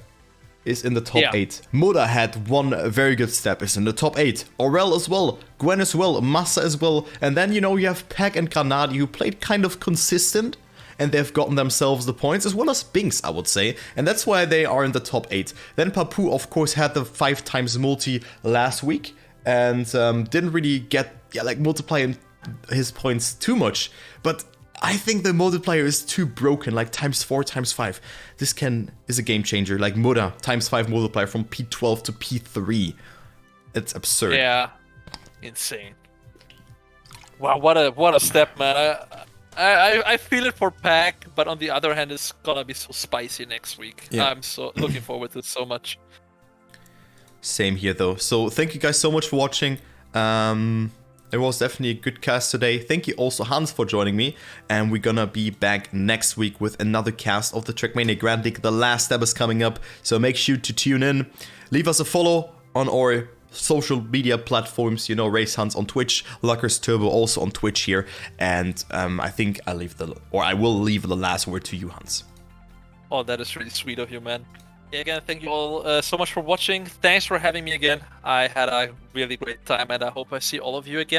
is in the top 8. Muda had 1 very good step, is in the top 8. Aurel as well, Gwen as well, Massa as well. And then, you know, you have Peck and Granadi, who played kind of consistent, and they've gotten themselves the points, as well as Binks, I would say. And that's why they are in the top 8. Then Papu, of course, had the 5 times multi last week, and didn't really get, multiply his points too much. But I think the multiplier is too broken, like times 4, times 5. This is a game changer, like Muda, times 5 multiplier from P12 to P3. It's absurd. Yeah, insane. Wow, what a step, man. I feel it for Pack, but on the other hand, it's gonna be so spicy next week. Yeah. I'm so looking forward to it so much. Same here, though. So thank you guys so much for watching. It was definitely a good cast today. Thank you also, Hans, for joining me. And we're gonna be back next week with another cast of the Trackmania Grand League. The last step is coming up, so make sure to tune in. Leave us a follow on our social media platforms, you know, Racehans on Twitch, Luckers Turbo also on Twitch here. And I think I will leave the last word to you, Hans. Oh, that is really sweet of you, man. Yeah, again, thank you all so much for watching. Thanks for having me again. I had a really great time, and I hope I see all of you again.